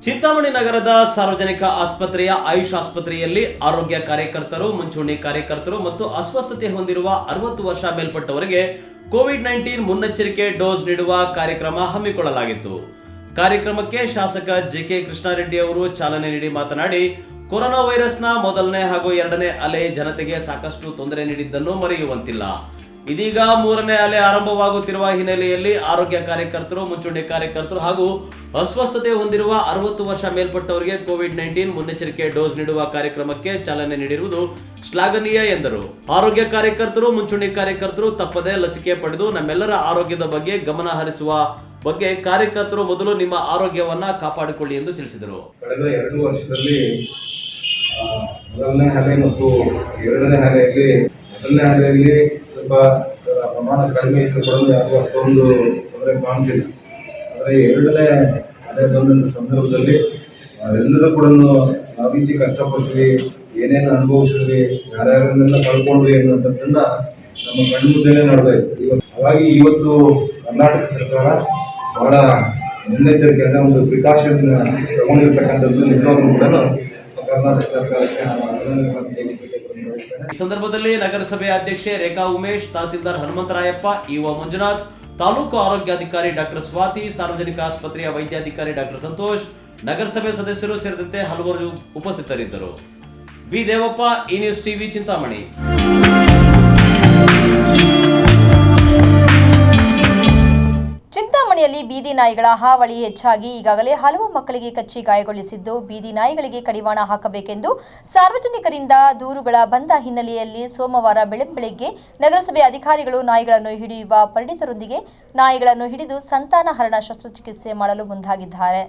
ಚಿಂತಾಮಣಿ ನಗರದ ಸಾರ್ವಜನಿಕ ಆಸ್ಪತ್ರೆಯ ಆಯುಷ್ ಆಸ್ಪತ್ರೆಯಲ್ಲಿ ಆರೋಗ್ಯ ಕಾರ್ಯಕರ್ತರು, ಮುಂಚೂಣಿ ಕಾರ್ಯಕರ್ತರು ಮತ್ತು ಅಸ್ವಸ್ಥತೆ ಹೊಂದಿರುವ 60 ವರ್ಷ ಮೇಲ್ಪಟ್ಟವರಿಗೆ ಕೋವಿಡ್-19 ಮುನ್ನೆಚ್ಚರಿಕೆ ಡೋಸ್ ನೀಡುವ ಕಾರ್ಯಕ್ರಮ ಹಮ್ಮಿಕೊಳ್ಳಲಾಗಿತ್ತು. ಕಾರ್ಯಕ್ರಮಕ್ಕೆ ಶಾಸಕ ಜಿಕೆ ಕೃಷ್ಣಾರೆಡ್ಡಿ ಅವರು ಚಾಲನೆ ನೀಡಿ ಮಾತನಾಡಿ, ಕೊರೋನಾ ವೈರಸ್ನ ಮೊದಲನೇ ಹಾಗೂ ಎರಡನೇ ಅಲೆ ಜನತೆಗೆ ಸಾಕಷ್ಟು ತೊಂದರೆ ನೀಡಿದ್ದನ್ನು ಮರೆಯುವಂತಿಲ್ಲ. ಇದೀಗ 3ನೇ ಅಲೆ ಆರಂಭವಾಗುತ್ತಿರುವ ಹಿನ್ನೆಲೆಯಲ್ಲಿ ಆರೋಗ್ಯ ಕಾರ್ಯಕರ್ತರು, ಮುಂಚೂಣಿ ಕಾರ್ಯಕರ್ತರು ಹಾಗೂ ಅಸ್ವಸ್ಥತೆ ಹೊಂದಿರುವ 60 ವರ್ಷ ಮೇಲ್ಪಟ್ಟವರಿಗೆ ಕೋವಿಡ್-19 ಮುನ್ನೆಚ್ಚರಿಕೆ ಡೋಸ್ ನೀಡುವ ಕಾರ್ಯಕ್ರಮಕ್ಕೆ ಚಾಲನೆ ನೀಡಿರುವುದು ಶ್ಲಾಘನೀಯ ಎಂದರು. ಆರೋಗ್ಯ ಕಾರ್ಯಕರ್ತರು, ಮುಂಚೂಣಿ ಕಾರ್ಯಕರ್ತರು ತಪ್ಪದೆ ಲಸಿಕೆ ಪಡೆದು ನಮ್ಮೆಲ್ಲರ ಆರೋಗ್ಯದ ಬಗ್ಗೆ ಗಮನ ಹರಿಸುವ ಬಗ್ಗೆ ಕಾರ್ಯಕರ್ತರು ಮೊದಲು ನಿಮ್ಮ ಆರೋಗ್ಯವನ್ನ ಕಾಪಾಡಿಕೊಳ್ಳಿ ಎಂದು ತಿಳಿಸಿದರು. ಕಳೆದ 2 ವರ್ಷದಲ್ಲಿ ಮೊದಲನೇ ಅಲೆ ಮತ್ತು ಎರಡನೇ ಅಲೆಯಲ್ಲಿ ಮೊದಲನೇ ಅಲೆಯಲ್ಲಿ ಸ್ವಲ್ಪ ಪ್ರಮಾಣ ಕಡಿಮೆ ಇದ್ದು ಕೂಡ ಯಾರು ಅಷ್ಟೊಂದು ತೊಂದರೆ ಕಾಣಿಸಿಲ್ಲ. ಆದರೆ ಎರಡನೇ ಅಲೆ ಬಂದಂಥ ಸಂದರ್ಭದಲ್ಲಿ ಎಲ್ಲರೂ ಕೂಡ ಯಾವ ರೀತಿ ಕಷ್ಟಪಟ್ವಿ, ಏನೇನು ಅನುಭವಿಸಿದ್ವಿ, ಯಾರ್ಯಾರನ್ನೆಲ್ಲ ಕಳ್ಕೊಂಡ್ವಿ ಅನ್ನೋದನ್ನ ನಮ್ಮ ಕಣ್ಮುಂದೆನೇ ನೋಡ್ತಾ ಇದ್ವಿ. ಹಾಗಾಗಿ ಇವತ್ತು ಕರ್ನಾಟಕ ಸರ್ಕಾರ ಬಹಳ ಮುನ್ನೆಚ್ಚರಿಕೆಯಿಂದ ಒಂದು ಪ್ರಿಕಾಷನ್ ತಗೊಂಡಿರ್ತಕ್ಕಂಥದ್ದು ನಿಜವಾಗ್ಲೂ ಕೂಡ ಕರ್ನಾಟಕ ಸರ್ಕಾರಕ್ಕೆ ಈ ಸಂದರ್ಭದಲ್ಲಿ ನಗರಸಭೆ ಅಧ್ಯಕ್ಷೆ ರೇಖಾ ಉಮೇಶ್, ತಹಸೀಲ್ದಾರ್ ಹನುಮಂತರಾಯಪ್ಪ, ಇಒ ಮಂಜುನಾಥ್, ತಾಲೂಕು ಆರೋಗ್ಯಾಧಿಕಾರಿ ಡಾಕ್ಟರ್ ಸ್ವಾತಿ, ಸಾರ್ವಜನಿಕ ಆಸ್ಪತ್ರೆಯ ವೈದ್ಯಾಧಿಕಾರಿ ಡಾಕ್ಟರ್ ಸಂತೋಷ್, ನಗರಸಭೆ ಸದಸ್ಯರು ಸೇರಿದಂತೆ ಹಲವರು ಉಪಸ್ಥಿತರಿದ್ದರು. ಬಿ ದೇವಪ್ಪ, ಈ ನ್ಯೂಸ್ ಟಿವಿ, ಚಿಂತಾಮಣಿ. ಚಿಂತಾಮಣಿಯಲ್ಲಿ ಬೀದಿ ನಾಯಿಗಳ ಹಾವಳಿ ಹೆಚ್ಚಾಗಿ ಈಗಾಗಲೇ ಹಲವು ಮಕ್ಕಳಿಗೆ ಕಚ್ಚಿ ಗಾಯಗೊಳಿಸಿದ್ದು, ಬೀದಿ ನಾಯಿಗಳಿಗೆ ಕಡಿವಾಣ ಹಾಕಬೇಕೆಂದು ಸಾರ್ವಜನಿಕರಿಂದ ದೂರುಗಳ ಬಂದ ಹಿನ್ನೆಲೆಯಲ್ಲಿ ಸೋಮವಾರ ಬೆಳಗ್ಗೆ ನಗರಸಭೆ ಅಧಿಕಾರಿಗಳು ನಾಯಿಗಳನ್ನು ಹಿಡಿಯುವ ಪರಿಣಿತರೊಂದಿಗೆ ನಾಯಿಗಳನ್ನು ಹಿಡಿದು ಸಂತಾನಹರಣ ಶಸ್ತ್ರಚಿಕಿತ್ಸೆ ಮಾಡಲು ಮುಂದಾಗಿದ್ದಾರೆ.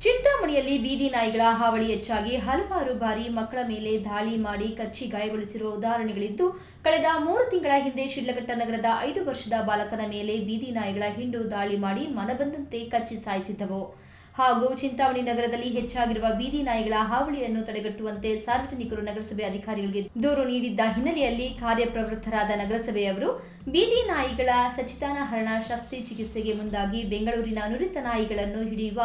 ಚಿಂತಾಮಣಿಯಲ್ಲಿ ಬೀದಿ ನಾಯಿಗಳ ಹಾವಳಿ ಹೆಚ್ಚಾಗಿ ಹಲವಾರು ಬಾರಿ ಮಕ್ಕಳ ಮೇಲೆ ದಾಳಿ ಮಾಡಿ ಕಚ್ಚಿ ಗಾಯಗೊಳಿಸಿರುವ ಉದಾಹರಣೆಗಳಿದ್ದು, ಕಳೆದ 3 ತಿಂಗಳ ಹಿಂದೆ ಶಿಡ್ಲಘಟ್ಟ ನಗರದ 5 ವರ್ಷದ ಬಾಲಕನ ಮೇಲೆ ಬೀದಿ ನಾಯಿಗಳ ಹಿಂಡು ದಾಳಿ ಮಾಡಿ ಮನಬಂದಂತೆ ಕಚ್ಚಿ ಸಾಯಿಸಿದ್ದವು. ಹಾಗೂ ಚಿಂತಾಮಣಿ ನಗರದಲ್ಲಿ ಹೆಚ್ಚಾಗಿರುವ ಬೀದಿ ನಾಯಿಗಳ ಹಾವಳಿಯನ್ನು ತಡೆಗಟ್ಟುವಂತೆ ಸಾರ್ವಜನಿಕರು ನಗರಸಭೆ ಅಧಿಕಾರಿಗಳಿಗೆ ದೂರು ನೀಡಿದ್ದ ಹಿನ್ನೆಲೆಯಲ್ಲಿ ಕಾರ್ಯಪ್ರವೃತ್ತರಾದ ನಗರಸಭೆಯವರು ಬೀದಿ ನಾಯಿಗಳ ಸಚಿತಾನಹರಣ ಶಸ್ತ್ರಚಿಕಿತ್ಸೆಗೆ ಮುಂದಾಗಿ ಬೆಂಗಳೂರಿನ ನುರಿತ ನಾಯಿಗಳನ್ನು ಹಿಡಿಯುವ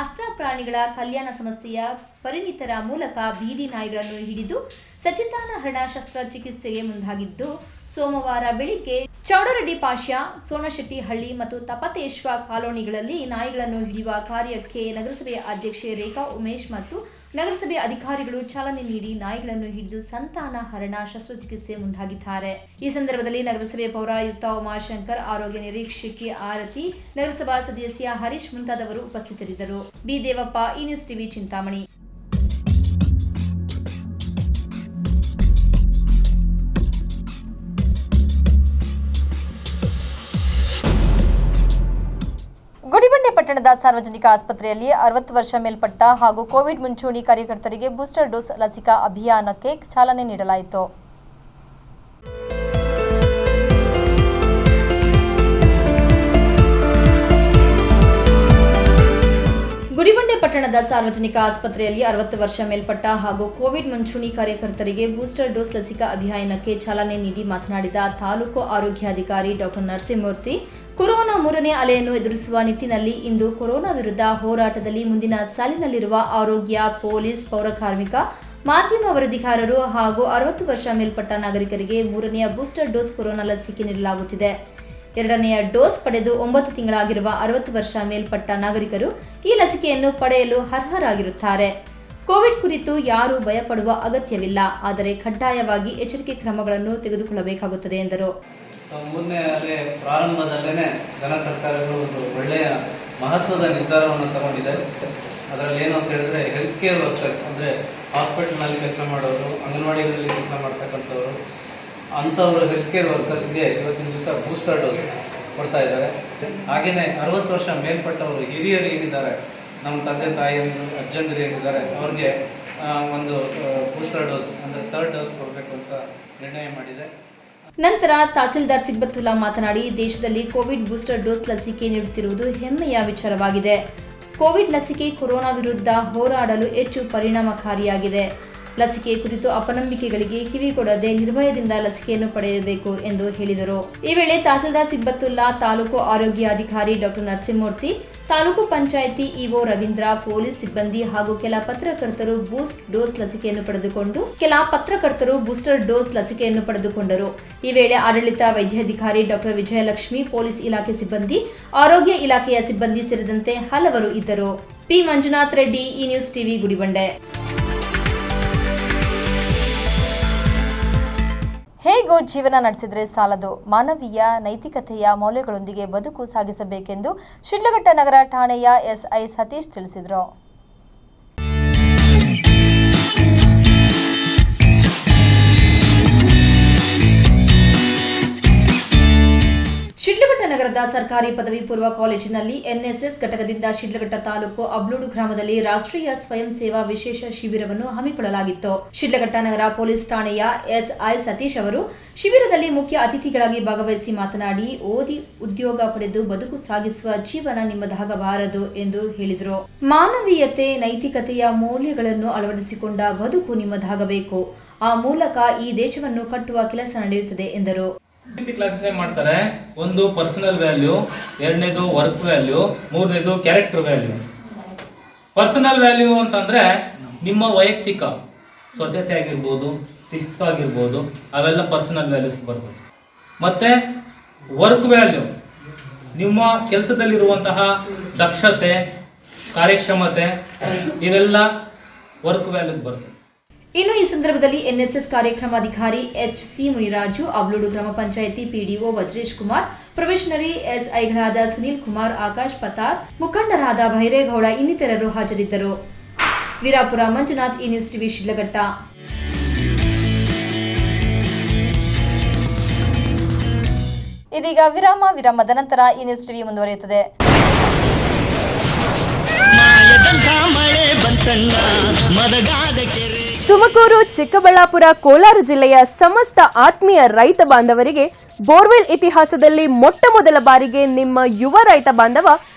ಅಸ್ತ್ರ ಪ್ರಾಣಿಗಳ ಕಲ್ಯಾಣ ಸಂಸ್ಥೆಯ ಪರಿಣಿತರ ಮೂಲಕ ಬೀದಿ ನಾಯಿಗಳನ್ನು ಹಿಡಿದು ಸಚಿತಾನಹರಣ ಶಸ್ತ್ರಚಿಕಿತ್ಸೆಗೆ ಮುಂದಾಗಿದ್ದು, ಸೋಮವಾರ ಬೆಳಿಗ್ಗೆ ಚೌಡರೆಡ್ಡಿ ಪಾಷ್ಯ, ಸೋನಶೆಟ್ಟಿಹಳ್ಳಿ ಮತ್ತು ತಪತೇಶ್ವ ಕಾಲೋನಿಗಳಲ್ಲಿ ನಾಯಿಗಳನ್ನು ಹಿಡಿಯುವ ಕಾರ್ಯಕ್ಕೆ ನಗರಸಭೆಯ ಅಧ್ಯಕ್ಷೆ ರೇಖಾ ಉಮೇಶ್ ಮತ್ತು ನಗರಸಭೆ ಅಧಿಕಾರಿಗಳು ಚಾಲನೆ ನೀಡಿ ನಾಯಿಗಳನ್ನು ಹಿಡಿದು ಸಂತಾನಹರಣ ಶಸ್ತ್ರಚಿಕಿತ್ಸೆ ಮುಂದಾಗಿದ್ದಾರೆ. ಈ ಸಂದರ್ಭದಲ್ಲಿ ನಗರಸಭೆ ಪೌರಾಯುಕ್ತ ಉಮಾಶಂಕರ್, ಆರೋಗ್ಯ ನಿರೀಕ್ಷಕಿ ಆರತಿ, ನಗರಸಭಾ ಸದಸ್ಯ ಹರೀಶ್ ಮುಂತಾದವರು ಉಪಸ್ಥಿತರಿದ್ದರು. ಬಿ ದೇವಪ್ಪ, ಈ ನ್ಯೂಸ್ ಟಿವಿ, ಚಿಂತಾಮಣಿ. ಗುಡಿಬಂಡೆ ಪಟ್ಟಣದ ಸಾರ್ವಜನಿಕ ಆಸ್ಪತ್ರೆಯಲ್ಲಿ 60 ವರ್ಷ ಮೇಲ್ಪಟ್ಟ ಹಾಗೂ ಕೋವಿಡ್ ಮುಂಚೂಣಿ ಕಾರ್ಯಕರ್ತರಿಗೆ ಬೂಸ್ಟರ್ ಡೋಸ್ ಲಸಿಕಾ ಅಭಿಯಾನಕ್ಕೆ ಚಾಲನೆ ನೀಡಲಾಯಿತು. ಗುಡಿಬಂಡೆ ಪಟ್ಟಣದ ಸಾರ್ವಜನಿಕ ಆಸ್ಪತ್ರೆಯಲ್ಲಿ 60 ವರ್ಷ ಮೇಲ್ಪಟ್ಟ ಹಾಗೂ ಕೋವಿಡ್ ಮುಂಚೂಣಿ ಕಾರ್ಯಕರ್ತರಿಗೆ ಬೂಸ್ಟರ್ ಡೋಸ್ ಲಸಿಕಾ ಅಭಿಯಾನಕ್ಕೆ ಚಾಲನೆ ನೀಡಿ ಮಾತನಾಡಿದ ತಾಲೂಕು ಆರೋಗ್ಯಾಧಿಕಾರಿ ಡಾಕ್ಟರ್ ನರಸಿಂಹಮೂರ್ತಿ, ಕೊರೋನಾ 3ನೇ ಅಲೆಯನ್ನು ಎದುರಿಸುವ ನಿಟ್ಟಿನಲ್ಲಿ ಇಂದು ಕೊರೋನಾ ವಿರುದ್ಧ ಹೋರಾಟದಲ್ಲಿ ಮುಂದಿನ ಸಾಲಿನಲ್ಲಿರುವ ಆರೋಗ್ಯ, ಪೊಲೀಸ್, ಪೌರಕಾರ್ಮಿಕ, ಮಾಧ್ಯಮ ವರದಿಗಾರರು ಹಾಗೂ 60 ವರ್ಷ ಮೇಲ್ಪಟ್ಟ ನಾಗರಿಕರಿಗೆ 3ನೇ ಬೂಸ್ಟರ್ ಡೋಸ್ ಕೊರೋನಾ ಲಸಿಕೆ ನೀಡಲಾಗುತ್ತಿದೆ. 2ನೇ ಡೋಸ್ ಪಡೆದು 9 ತಿಂಗಳಾಗಿರುವ 60 ವರ್ಷ ಮೇಲ್ಪಟ್ಟ ನಾಗರಿಕರು ಈ ಲಸಿಕೆಯನ್ನು ಪಡೆಯಲು ಅರ್ಹರಾಗಿರುತ್ತಾರೆ. ಕೋವಿಡ್ ಕುರಿತು ಯಾರೂ ಭಯಪಡುವ ಅಗತ್ಯವಿಲ್ಲ, ಆದರೆ ಕಡ್ಡಾಯವಾಗಿ ಎಚ್ಚರಿಕೆ ಕ್ರಮಗಳನ್ನು ತೆಗೆದುಕೊಳ್ಳಬೇಕಾಗುತ್ತದೆ ಎಂದರು. 3ನೇ ಅಲೆ ಪ್ರಾರಂಭದಲ್ಲೇ ಜನ ಸರ್ಕಾರಗಳು ಒಂದು ಒಳ್ಳೆಯ ಮಹತ್ವದ ನಿರ್ಧಾರವನ್ನು ತಗೊಂಡಿದೆ. ಅದರಲ್ಲಿ ಏನು ಅಂತ ಹೇಳಿದ್ರೆ, ಹೆಲ್ತ್ ಕೇರ್ ವರ್ಕರ್ಸ್ ಅಂದರೆ ಹಾಸ್ಪಿಟಲ್ನಲ್ಲಿ ಕೆಲಸ ಮಾಡೋರು, ಅಂಗನವಾಡಿಗಳಲ್ಲಿ ಕೆಲಸ ಮಾಡ್ತಕ್ಕಂಥವ್ರು, ಅಂಥವರು ಹೆಲ್ತ್ ಕೇರ್ ವರ್ಕರ್ಸ್ಗೆ ಇವತ್ತಿನ ದಿವಸ ಬೂಸ್ಟರ್ ಡೋಸ್ ಕೊಡ್ತಾ ಇದ್ದಾರೆ. ಹಾಗೆಯೇ 60 ವರ್ಷ ಮೇಲ್ಪಟ್ಟವರು, ಹಿರಿಯರು ಏನಿದ್ದಾರೆ, ನಮ್ಮ ತಂದೆ ತಾಯಿಯರು, ಅಜ್ಜಂದಿರು ಏನಿದ್ದಾರೆ, ಅವ್ರಿಗೆ ಒಂದು ಬೂಸ್ಟರ್ ಡೋಸ್ ಅಂದರೆ 3rd ಡೋಸ್ ಕೊಡಬೇಕು ಅಂತ ನಿರ್ಣಯ ಮಾಡಿದೆ. ನಂತರ ತಹಸೀಲ್ದಾರ್ ಸಿಗ್ಬತ್ತುಲ್ಲಾ ಮಾತನಾಡಿ, ದೇಶದಲ್ಲಿ ಕೋವಿಡ್ ಬೂಸ್ಟರ್ ಡೋಸ್ ಲಸಿಕೆ ನೀಡುತ್ತಿರುವುದು ಹೆಮ್ಮೆಯ ವಿಚಾರವಾಗಿದೆ. ಕೋವಿಡ್ ಲಸಿಕೆ ಕೊರೋನಾ ವಿರುದ್ಧ ಹೋರಾಡಲು ಹೆಚ್ಚು ಪರಿಣಾಮಕಾರಿಯಾಗಿದೆ. ಲಸಿಕೆ ಕುರಿತು ಅಪನಂಬಿಕೆಗಳಿಗೆ ಕಿವಿಗೊಡದೆ ನಿರ್ಭಯದಿಂದ ಲಸಿಕೆಯನ್ನು ಪಡೆಯಬೇಕು ಎಂದು ಹೇಳಿದರು. ಈ ವೇಳೆ ತಹಸೀಲ್ದಾರ್ ಸಿಬ್ಬತ್ತುಲ್ಲಾ, ತಾಲೂಕು ಆರೋಗ್ಯಾಧಿಕಾರಿ doctor Narasimhamurthy, taluk panchayat EO Ravindra, police ಸಿಬ್ಬಂದಿ ಹಾಗೂ ಕೆಲ ಪತ್ರಕರ್ತರು ಬೂಸ್ಟರ್ ಡೋಸ್ ಲಸಿಕೆಯನ್ನು ಪಡೆದುಕೊಂಡರು. ಈ ವೇಳೆ ಆಡಳಿತ ವೈದ್ಯಾಧಿಕಾರಿ ಡಾಕ್ಟರ್ ವಿಜಯಲಕ್ಷ್ಮಿ, ಪೊಲೀಸ್ ಇಲಾಖೆ ಸಿಬ್ಬಂದಿ, ಆರೋಗ್ಯ ಇಲಾಖೆಯ ಸಿಬ್ಬಂದಿ ಸೇರಿದಂತೆ ಹಲವರು ಇದ್ದರು. ಪಿ ಮಂಜುನಾಥ್ ರೆಡ್ಡಿ, ಈ ನ್ಯೂಸ್ ಟಿವಿ, ಗುಡಿಬಂಡೆ. ಹೇಗೋ ಜೀವನ ನಡೆಸಿದ್ರೆ ಸಾಲದು, ಮಾನವೀಯ ನೈತಿಕತೆಯ ಮೌಲ್ಯಗಳೊಂದಿಗೆ ಬದುಕು ಸಾಗಿಸಬೇಕೆಂದು ಶಿಡ್ಲಘಟ್ಟ ನಗರ ಠಾಣೆಯ ಎಸ್ಐ ಸತೀಶ್ ತಿಳಿಸಿದರು. ಶಿಡ್ಲಘಟ್ಟ ನಗರದ ಸರ್ಕಾರಿ ಪದವಿ ಪೂರ್ವ ಕಾಲೇಜಿನಲ್ಲಿ ಎನ್ಎಸ್ಎಸ್ ಘಟಕದಿಂದ ಶಿಡ್ಲಘಟ್ಟ ತಾಲೂಕು ಅಬ್ಲೂಡು ಗ್ರಾಮದಲ್ಲಿ ರಾಷ್ಟ್ರೀಯ ಸ್ವಯಂ ಸೇವಾ ವಿಶೇಷ ಶಿಬಿರವನ್ನು ಹಮ್ಮಿಕೊಳ್ಳಲಾಗಿತ್ತು. ಶಿಡ್ಲಘಟ್ಟ ನಗರ ಪೊಲೀಸ್ ಠಾಣೆಯ ಎಸ್ಐ ಸತೀಶ್ ಅವರು ಶಿಬಿರದಲ್ಲಿ ಮುಖ್ಯ ಅತಿಥಿಗಳಾಗಿ ಭಾಗವಹಿಸಿ ಮಾತನಾಡಿ, ಓದಿ ಉದ್ಯೋಗ ಪಡೆದು ಬದುಕು ಸಾಗಿಸುವ ಜೀವನ ನಿಮ್ಮದಾಗಬಾರದು ಎಂದು ಹೇಳಿದರು. ಮಾನವೀಯತೆ ನೈತಿಕತೆಯ ಮೌಲ್ಯಗಳನ್ನು ಅಳವಡಿಸಿಕೊಂಡ ಬದುಕು ನಿಮ್ಮದಾಗಬೇಕು. ಆ ಮೂಲಕ ಈ ದೇಶವನ್ನು ಕಟ್ಟುವ ಕೆಲಸ ನಡೆಯುತ್ತದೆ ಎಂದರು. ಕ್ಲಾಸಿಫೈ ಮಾಡ್ತಾರೆ. ಒಂದು ಪರ್ಸನಲ್ ವ್ಯಾಲ್ಯೂ, ಎರಡನೇದು ವರ್ಕ್ ವ್ಯಾಲ್ಯೂ, ಮೂರನೇದು ಕ್ಯಾರೆಕ್ಟರ್ ವ್ಯಾಲ್ಯೂ. ಪರ್ಸನಲ್ ವ್ಯಾಲ್ಯೂ ಅಂತಂದ್ರೆ ನಿಮ್ಮ ವೈಯಕ್ತಿಕ ಸ್ವಚ್ಛತೆ ಆಗಿರ್ಬೋದು, ಶಿಸ್ತು ಆಗಿರ್ಬೋದು, ಅವೆಲ್ಲ ಪರ್ಸನಲ್ ವ್ಯಾಲ್ಯೂಸ್ ಬರ್ತದೆ. ಮತ್ತೆ ವರ್ಕ್ ವ್ಯಾಲ್ಯೂ ನಿಮ್ಮ ಕೆಲಸದಲ್ಲಿರುವಂತಹ ದಕ್ಷತೆ, ಕಾರ್ಯಕ್ಷಮತೆ, ಇವೆಲ್ಲ ವರ್ಕ್ ವ್ಯಾಲ್ಯೂಗೆ ಬರ್ತದೆ. ಇನ್ನು ಈ ಸಂದರ್ಭದಲ್ಲಿ ಎನ್ಎಸ್ಎಸ್ ಕಾರ್ಯಕ್ರಮಾಧಿಕಾರಿ ಎಚ್.ಸಿ. ಮುನಿರಾಜು, ಅಬ್ಲೂಡು ಗ್ರಾಮ ಪಂಚಾಯಿತಿ ಪಿಡಿಒ ವಜ್ರೇಶ್ ಕುಮಾರ್, ಪ್ರೊಬೇಷನರಿ ಎಸ್ಐಗಳಾದ ಸುನೀಲ್ ಕುಮಾರ್, ಆಕಾಶ್ ಪತಾರ್, ಮುಖಂಡರಾದ ಭೈರೇಗೌಡ ಇನ್ನಿತರರು ಹಾಜರಿದ್ದರು. ವೀರಾಪುರ ಮಂಜುನಾಥ್, ಈ ನ್ಯೂಸ್ ಟಿವಿ, ಶಿಡ್ಲಘಟ್ಟ. ಇದೀಗ ವಿರಾಮದ ನಂತರ ಈ ನ್ಯೂಸ್ ಟಿವಿ ಮುಂದುವರಿಯುತ್ತದೆ. ತುಮಕೂರು, ಚಿಕ್ಕಬಳ್ಳಾಪುರ, ಕೋಲಾರ ಜಿಲ್ಲೆಯ ಸಮಸ್ತ ಆತ್ಮೀಯ ರೈತ ಬಾಂಧವರಿಗೆ ಬೋರ್ವೆಲ್ ಇತಿಹಾಸದಲ್ಲಿ ಮೊಟ್ಟ ಮೊದಲ ಬಾರಿಗೆ ನಿಮ್ಮ ಯುವ ರೈತ ಬಾಂಧವ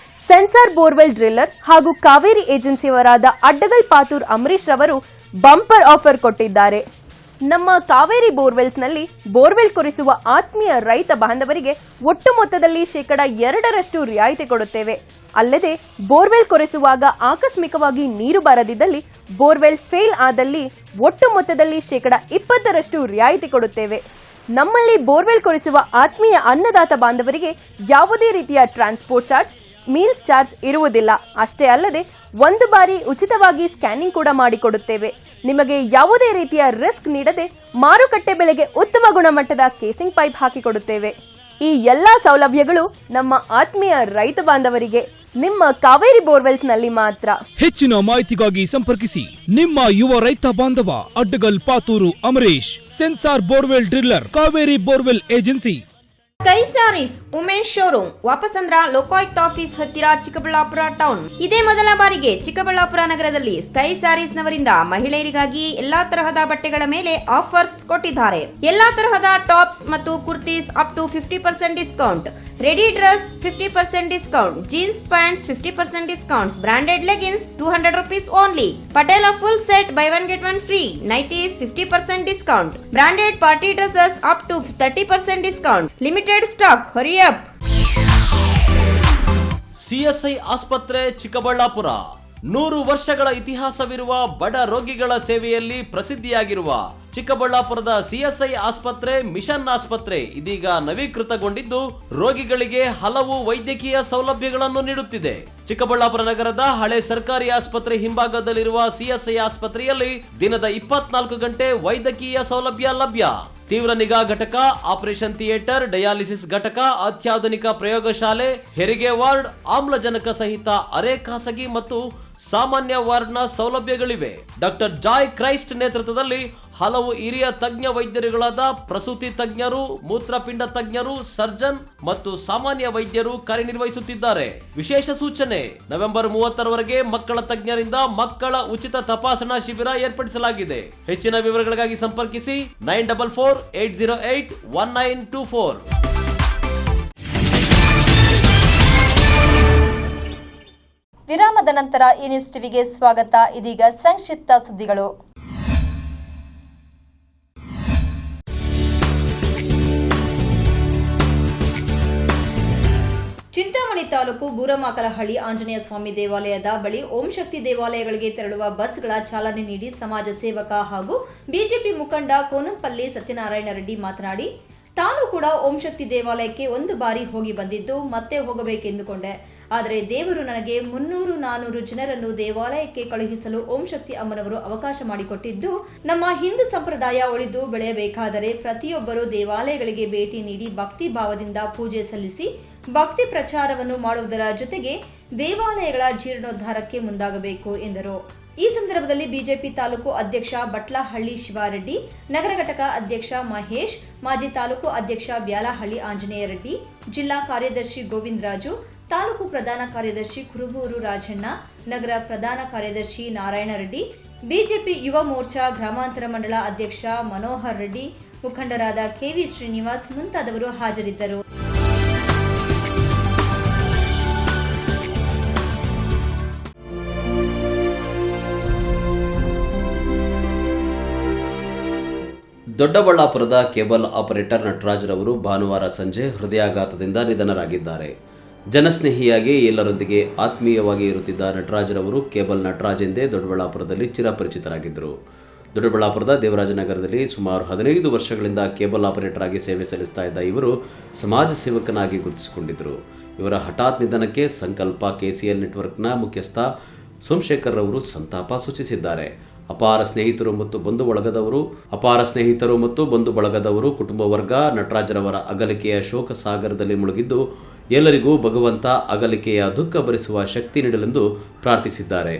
ಸೆನ್ಸಾರ್ ಬೋರ್ವೆಲ್ ಡ್ರಿಲ್ಲರ್ ಹಾಗೂ ಕಾವೇರಿ ಏಜೆನ್ಸಿಯವರಾದ ಅಡ್ಡಗಲ್ ಪಾತೂರ್ ಅಂಬರೀಶ್ ರವರು ಬಂಪರ್ ಆಫರ್ ಕೊಟ್ಟಿದ್ದಾರೆ. ನಮ್ಮ ಕಾವೇರಿ ಬೋರ್ವೆಲ್ಸ್ನಲ್ಲಿ ಬೋರ್ವೆಲ್ ಕೊರೆಸುವ ಆತ್ಮೀಯ ರೈತ ಬಾಂಧವರಿಗೆ ಒಟ್ಟು ಮೊತ್ತದಲ್ಲಿ 2% ರಿಯಾಯಿತಿ ಕೊಡುತ್ತೇವೆ. ಅಲ್ಲದೆ ಬೋರ್ವೆಲ್ ಕೊರೆಸುವಾಗ ಆಕಸ್ಮಿಕವಾಗಿ ನೀರು ಬಾರದಿದ್ದಲ್ಲಿ, ಬೋರ್ವೆಲ್ ಫೇಲ್ ಆದಲ್ಲಿ ಒಟ್ಟು ಮೊತ್ತದಲ್ಲಿ 20% ರಿಯಾಯಿತಿ ಕೊಡುತ್ತೇವೆ. ನಮ್ಮಲ್ಲಿ ಬೋರ್ವೆಲ್ ಕೊರೆಸುವ ಆತ್ಮೀಯ ಅನ್ನದಾತ ಬಾಂಧವರಿಗೆ ಯಾವುದೇ ರೀತಿಯ ಟ್ರಾನ್ಸ್ಪೋರ್ಟ್ ಚಾರ್ಜ್, ಮೀಲ್ಸ್ ಚಾರ್ಜ್ ಇರುವುದಿಲ್ಲ. ಅಷ್ಟೇ ಅಲ್ಲದೆ ಒಂದು ಬಾರಿ ಉಚಿತವಾಗಿ ಸ್ಕ್ಯಾನಿಂಗ್ ಕೂಡ ಮಾಡಿಕೊಡುತ್ತೇವೆ. ನಿಮಗೆ ಯಾವುದೇ ರೀತಿಯ ರಿಸ್ಕ್ ನೀಡದೆ ಮಾರುಕಟ್ಟೆ ಬೆಲೆಗೆ ಉತ್ತಮ ಗುಣಮಟ್ಟದ ಕೇಸಿಂಗ್ ಪೈಪ್ ಹಾಕಿಕೊಡುತ್ತೇವೆ. ಈ ಎಲ್ಲಾ ಸೌಲಭ್ಯಗಳು ನಮ್ಮ ಆತ್ಮೀಯ ರೈತ ಬಾಂಧವರಿಗೆ ನಿಮ್ಮ ಕಾವೇರಿ ಬೋರ್ವೆಲ್ಸ್ ನಲ್ಲಿ ಮಾತ್ರ. ಹೆಚ್ಚಿನ ಮಾಹಿತಿಗಾಗಿ ಸಂಪರ್ಕಿಸಿ ನಿಮ್ಮ ಯುವ ರೈತ ಬಾಂಧವ Addagal Pathur Amaresh, sensor borewell driller, Kaveri borewell agency. Sky sarees women's showroom, Vapasandra Lokayukta office ಹತ್ತಿರ, ಚಿಕ್ಕಬಳ್ಳಾಪುರ ಟೌನ್. ಇದೇ ಮೊದಲ ಬಾರಿಗೆ ಚಿಕ್ಕಬಳ್ಳಾಪುರ ನಗರದಲ್ಲಿ ಸ್ಕೈ ಸ್ಯಾರೀಸ್ ನವರಿಂದ ಮಹಿಳೆಯರಿಗಾಗಿ ಎಲ್ಲಾ ತರಹದ ಬಟ್ಟೆಗಳ ಮೇಲೆ ಆಫರ್ಸ್ ಕೊಟ್ಟಿದ್ದಾರೆ. ಎಲ್ಲಾ ತರಹದ ಟಾಪ್ಸ್ ಮತ್ತು kurtis up to 50% discount, ready dress 50% discount, jeans pants 50% discounts, branded leggings 200 rupees only, Patiala full set buy 1 get 1 free, nighties 50% discount, branded party dresses up to 30% discount, limited stock. Hurry up. CSI ಆಸ್ಪತ್ರೆ, ಚಿಕ್ಕಬಳ್ಳಾಪುರ. 100 ವರ್ಷಗಳ ಇತಿಹಾಸವಿರುವ ಬಡ ರೋಗಿಗಳ ಸೇವೆಯಲ್ಲಿ ಪ್ರಸಿದ್ಧಿಯಾಗಿರುವ ಚಿಕ್ಕಬಳ್ಳಾಪುರದ CSI ಆಸ್ಪತ್ರೆ mission ಆಸ್ಪತ್ರೆ ಇದೀಗ ನವೀಕೃತಗೊಂಡಿದ್ದು ರೋಗಿಗಳಿಗೆ ಹಲವು ವೈದ್ಯಕೀಯ ಸೌಲಭ್ಯಗಳನ್ನು ನೀಡುತ್ತಿದೆ. ಚಿಕ್ಕಬಳ್ಳಾಪುರ ನಗರದ ಹಳೆ ಸರ್ಕಾರಿ ಆಸ್ಪತ್ರೆ ಹಿಂಭಾಗದಲ್ಲಿರುವ ಸಿಎಸ್ಐ ಆಸ್ಪತ್ರೆಯಲ್ಲಿ ದಿನದ 24 ಗಂಟೆ ವೈದ್ಯಕೀಯ ಸೌಲಭ್ಯ ಲಭ್ಯ. ತೀವ್ರ ನಿಗಾ ಘಟಕ, ಆಪರೇಷನ್ ಥಿಯೇಟರ್, ಡಯಾಲಿಸಿಸ್ ಘಟಕ, ಅತ್ಯಾಧುನಿಕ ಪ್ರಯೋಗಶಾಲೆ, ಹೆರಿಗೆ ವಾರ್ಡ್, ಆಮ್ಲಜನಕ ಸಹಿತ ಅರೆ ಖಾಸಗಿ ಮತ್ತು ಸಾಮಾನ್ಯ ವಾರ್ಡ್ನ ಸೌಲಭ್ಯಗಳಿವೆ. ಡಾಕ್ಟರ್ ಜಾಯ್ ಕ್ರೈಸ್ಟ್ ನೇತೃತ್ವದಲ್ಲಿ ಹಲವು ಹಿರಿಯ ತಜ್ಞ ವೈದ್ಯರುಗಳಾದ ಪ್ರಸೂತಿ ತಜ್ಞರು, ಮೂತ್ರಪಿಂಡ ತಜ್ಞರು, ಸರ್ಜನ್ ಮತ್ತು ಸಾಮಾನ್ಯ ವೈದ್ಯರು ಕಾರ್ಯನಿರ್ವಹಿಸುತ್ತಿದ್ದಾರೆ. ವಿಶೇಷ ಸೂಚನೆ: ನವೆಂಬರ್ 30ರವರೆಗೆ ಮಕ್ಕಳ ತಜ್ಞರಿಂದ ಮಕ್ಕಳ ಉಚಿತ ತಪಾಸಣಾ ಶಿಬಿರ ಏರ್ಪಡಿಸಲಾಗಿದೆ. ಹೆಚ್ಚಿನ ವಿವರಗಳಿಗಾಗಿ ಸಂಪರ್ಕಿಸಿ 9448081924. ವಿರಾಮದ ನಂತರ ಈ ನ್ಯೂಸ್ ಟಿವಿಗೆ ಸ್ವಾಗತ. ಇದೀಗ ಸಂಕ್ಷಿಪ್ತ ಸುದ್ದಿಗಳು. ತಾಲೂಕು ಬೂರಮಾಕಲಹಳ್ಳಿ ಆಂಜನೇಯ ಸ್ವಾಮಿ ದೇವಾಲಯದ ಬಳಿ ಓಂ ಶಕ್ತಿ ದೇವಾಲಯಗಳಿಗೆ ತೆರಳುವ ಬಸ್ಗಳ ಚಾಲನೆ ನೀಡಿ ಸಮಾಜ ಸೇವಕ ಹಾಗೂ ಬಿಜೆಪಿ ಮುಖಂಡ ಕೋನಂಪಲ್ಲಿ ಸತ್ಯನಾರಾಯಣ ರೆಡ್ಡಿ ಮಾತನಾಡಿ, ತಾನು ಕೂಡ ಓಂ ಶಕ್ತಿ ದೇವಾಲಯಕ್ಕೆ ಒಂದು ಬಾರಿ ಹೋಗಿ ಬಂದಿದ್ದು ಮತ್ತೆ ಹೋಗಬೇಕೆಂದುಕೊಂಡೆ. ಆದರೆ ದೇವರು ನನಗೆ 300-400 ಜನರನ್ನು ದೇವಾಲಯಕ್ಕೆ ಕಳುಹಿಸಲು ಓಂ ಶಕ್ತಿ ಅಮ್ಮನವರು ಅವಕಾಶ ಮಾಡಿಕೊಟ್ಟಿದ್ದು, ನಮ್ಮ ಹಿಂದೂ ಸಂಪ್ರದಾಯ ಉಳಿದು ಬೆಳೆಯಬೇಕಾದರೆ ಪ್ರತಿಯೊಬ್ಬರು ದೇವಾಲಯಗಳಿಗೆ ಭೇಟಿ ನೀಡಿ ಭಕ್ತಿ ಭಾವದಿಂದ ಪೂಜೆ ಸಲ್ಲಿಸಿ ಭಕ್ತಿ ಪ್ರಚಾರವನ್ನು ಮಾಡುವುದರ ಜೊತೆಗೆ ದೇವಾಲಯಗಳ ಜೀರ್ಣೋದ್ಧಾರಕ್ಕೆ ಮುಂದಾಗಬೇಕು ಎಂದರು. ಈ ಸಂದರ್ಭದಲ್ಲಿ ಬಿಜೆಪಿ ತಾಲೂಕು ಅಧ್ಯಕ್ಷ ಬಟ್ಲಹಳ್ಳಿ ಶಿವಾರೆಡ್ಡಿ, ನಗರ ಘಟಕ ಅಧ್ಯಕ್ಷ ಮಹೇಶ್, ಮಾಜಿ ತಾಲೂಕು ಅಧ್ಯಕ್ಷ ಬ್ಯಾಲಹಳ್ಳಿ ಆಂಜನೇಯ ರೆಡ್ಡಿ, ಜಿಲ್ಲಾ ಕಾರ್ಯದರ್ಶಿ ಗೋವಿಂದರಾಜು, ತಾಲೂಕು ಪ್ರಧಾನ ಕಾರ್ಯದರ್ಶಿ ಕುರುಬೂರು ರಾಜಣ್ಣ, ನಗರ ಪ್ರಧಾನ ಕಾರ್ಯದರ್ಶಿ ನಾರಾಯಣ ರೆಡ್ಡಿ, ಬಿಜೆಪಿ ಯುವ ಮೋರ್ಚಾ ಗ್ರಾಮಾಂತರ ಮಂಡಳ ಅಧ್ಯಕ್ಷ ಮನೋಹರ್ ರೆಡ್ಡಿ, ಮುಖಂಡರಾದ ಕೆವಿ ಶ್ರೀನಿವಾಸ್ ಮುಂತಾದವರು ಹಾಜರಿದ್ದರು. ದೊಡ್ಡಬಳ್ಳಾಪುರದ ಕೇಬಲ್ ಆಪರೇಟರ್ ನಟರಾಜ್ರವರು ಭಾನುವಾರ ಸಂಜೆ ಹೃದಯಾಘಾತದಿಂದ ನಿಧನರಾಗಿದ್ದಾರೆ. ಜನಸ್ನೇಹಿಯಾಗಿ ಎಲ್ಲರೊಂದಿಗೆ ಆತ್ಮೀಯವಾಗಿ ಇರುತ್ತಿದ್ದ ನಟರಾಜ್ರವರು ಕೇಬಲ್ ನಟರಾಜ್ ಎಂದೇ ದೊಡ್ಡಬಳ್ಳಾಪುರದಲ್ಲಿ ಚಿರಪರಿಚಿತರಾಗಿದ್ದರು. ದೊಡ್ಡಬಳ್ಳಾಪುರದ ದೇವರಾಜನಗರದಲ್ಲಿ ಸುಮಾರು 15 ವರ್ಷಗಳಿಂದ ಕೇಬಲ್ ಆಪರೇಟರ್ ಆಗಿ ಸೇವೆ ಸಲ್ಲಿಸ್ತಾ ಇದ್ದ ಇವರು ಸಮಾಜ ಸೇವಕನಾಗಿ ಗುರುತಿಸಿಕೊಂಡಿದ್ದರು. ಇವರ ಹಠಾತ್ ನಿಧನಕ್ಕೆ ಸಂಕಲ್ಪ ಕೆಸಿಎಲ್ ನೆಟ್ವರ್ಕ್ನ ಮುಖ್ಯಸ್ಥ ಸೋಮಶೇಖರ್ ಅವರು ಸಂತಾಪ ಸೂಚಿಸಿದ್ದಾರೆ. ಅಪಾರ ಸ್ನೇಹಿತರು ಮತ್ತು ಬಂಧು ಬಳಗದವರು ಕುಟುಂಬ ವರ್ಗ ನಟರಾಜ್ರವರ ಅಗಲಿಕೆಯ ಶೋಕ ಸಾಗರದಲ್ಲಿ ಮುಳುಗಿದ್ದು, ಎಲ್ಲರಿಗೂ ಭಗವಂತ ಅಗಲಿಕೆಯ ದುಃಖ ಭರಿಸುವ ಶಕ್ತಿ ನೀಡಲೆಂದು ಪ್ರಾರ್ಥಿಸಿದ್ದಾರೆ.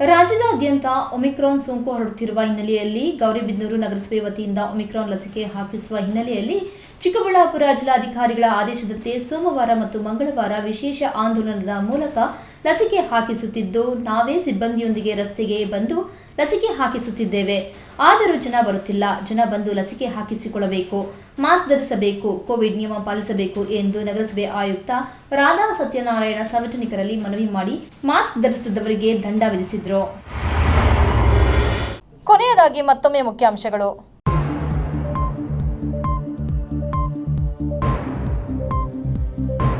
ರಾಜ್ಯದಾದ್ಯಂತ ಒಮಿಕ್ರಾನ್ ಸೋಂಕು ಹರಡುತ್ತಿರುವ ಹಿನ್ನೆಲೆಯಲ್ಲಿ ಗೌರಿಬಿದನೂರು ನಗರಸಭೆ ವತಿಯಿಂದ ಒಮಿಕ್ರಾನ್ ಲಸಿಕೆ ಹಾಕಿಸುವ ಹಿನ್ನೆಲೆಯಲ್ಲಿ ಚಿಕ್ಕಬಳ್ಳಾಪುರ ಜಿಲ್ಲಾಧಿಕಾರಿಗಳ ಆದೇಶದಂತೆ ಸೋಮವಾರ ಮತ್ತು ಮಂಗಳವಾರ ವಿಶೇಷ ಆಂದೋಲನದ ಮೂಲಕ ಲಸಿಕೆ ಹಾಕಿಸುತ್ತಿದ್ದು, ನಾವೇ ಸಿಬ್ಬಂದಿಯೊಂದಿಗೆ ರಸ್ತೆಗೆ ಬಂದು ಲಸಿಕೆ ಹಾಕಿಸುತ್ತಿದ್ದೇವೆ. ಆದರೂ ಜನ ಬರುತ್ತಿಲ್ಲ. ಜನ ಬಂದು ಲಸಿಕೆ ಹಾಕಿಸಿಕೊಳ್ಳಬೇಕು, ಮಾಸ್ಕ್ ಧರಿಸಬೇಕು, ಕೋವಿಡ್ ನಿಯಮ ಪಾಲಿಸಬೇಕು ಎಂದು ನಗರಸಭೆ ಆಯುಕ್ತ ರಾಧಾ ಸತ್ಯನಾರಾಯಣ ಸಾರ್ವಜನಿಕರಲ್ಲಿ ಮನವಿ ಮಾಡಿ ಮಾಸ್ಕ್ ಧರಿಸದವರಿಗೆ ದಂಡ ವಿಧಿಸಿದ್ರು. ಕೊನೆಯದಾಗಿ ಮತ್ತೊಮ್ಮೆ ಮುಖ್ಯಾಂಶಗಳು.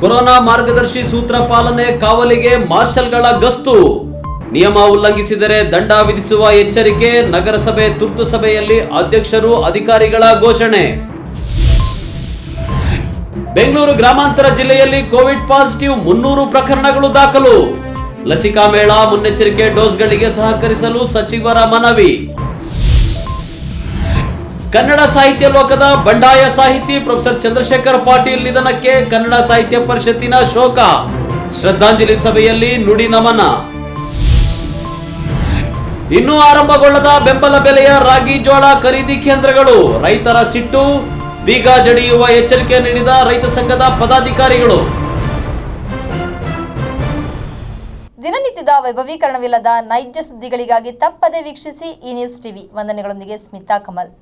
ಕೊರೋನಾ ಮಾರ್ಗದರ್ಶಿ ಸೂತ್ರ ಪಾಲನೆ ಕಾವಲಿಗೆ ಮಾರ್ಷಲ್ಗಳ ಗಸ್ತು. ನಿಯಮ ಉಲ್ಲಂಘಿಸಿದರೆ ದಂಡ ವಿಧಿಸುವ ಎಚ್ಚರಿಕೆ. ನಗರಸಭೆ ತುರ್ತು ಸಭೆಯಲ್ಲಿ ಅಧ್ಯಕ್ಷರು ಅಧಿಕಾರಿಗಳ ಘೋಷಣೆ. ಬೆಂಗಳೂರು ಗ್ರಾಮಾಂತರ ಜಿಲ್ಲೆಯಲ್ಲಿ ಕೋವಿಡ್ ಪಾಸಿಟಿವ್ 300 ಪ್ರಕರಣಗಳು ದಾಖಲು. ಲಸಿಕಾ ಮೇಳ ಮುನ್ನೆಚ್ಚರಿಕೆ ಡೋಸ್ಗಳಿಗೆ ಸಹಕರಿಸಲು ಸಚಿವರ ಮನವಿ. ಕನ್ನಡ ಸಾಹಿತ್ಯ ಲೋಕದ ಬಂಡಾಯ ಸಾಹಿತಿ ಪ್ರೊಫೆಸರ್ ಚಂದ್ರಶೇಖರ್ ಪಾಟೀಲ್ ನಿಧನಕ್ಕೆ ಕನ್ನಡ ಸಾಹಿತ್ಯ ಪರಿಷತ್ತಿನ ಶೋಕ. ಶ್ರದ್ಧಾಂಜಲಿ ಸಭೆಯಲ್ಲಿ ನುಡಿ ನಮನ. ಇನ್ನೂ ಆರಂಭಗೊಳ್ಳದ ಬೆಂಬಲ ಬೆಲೆಯ ರಾಗಿ ಜೋಳ ಖರೀದಿ ಕೇಂದ್ರಗಳು. ರೈತರ ಸಿಟ್ಟು. ಬೀಗ ಜಡಿಯುವ ಎಚ್ಚರಿಕೆ ನೀಡಿದ ರೈತ ಸಂಘದ ಪದಾಧಿಕಾರಿಗಳು. ದಿನನಿತ್ಯದ ವೈಭವೀಕರಣವಿಲ್ಲದ ನೈಜ ಸುದ್ದಿಗಳಿಗಾಗಿ ತಪ್ಪದೆ ವೀಕ್ಷಿಸಿ ಈ ನ್ಯೂಸ್ ಟಿವಿ. ವಂದನೆಗಳೊಂದಿಗೆ ಸ್ಮಿತಾ ಕಮಲ್.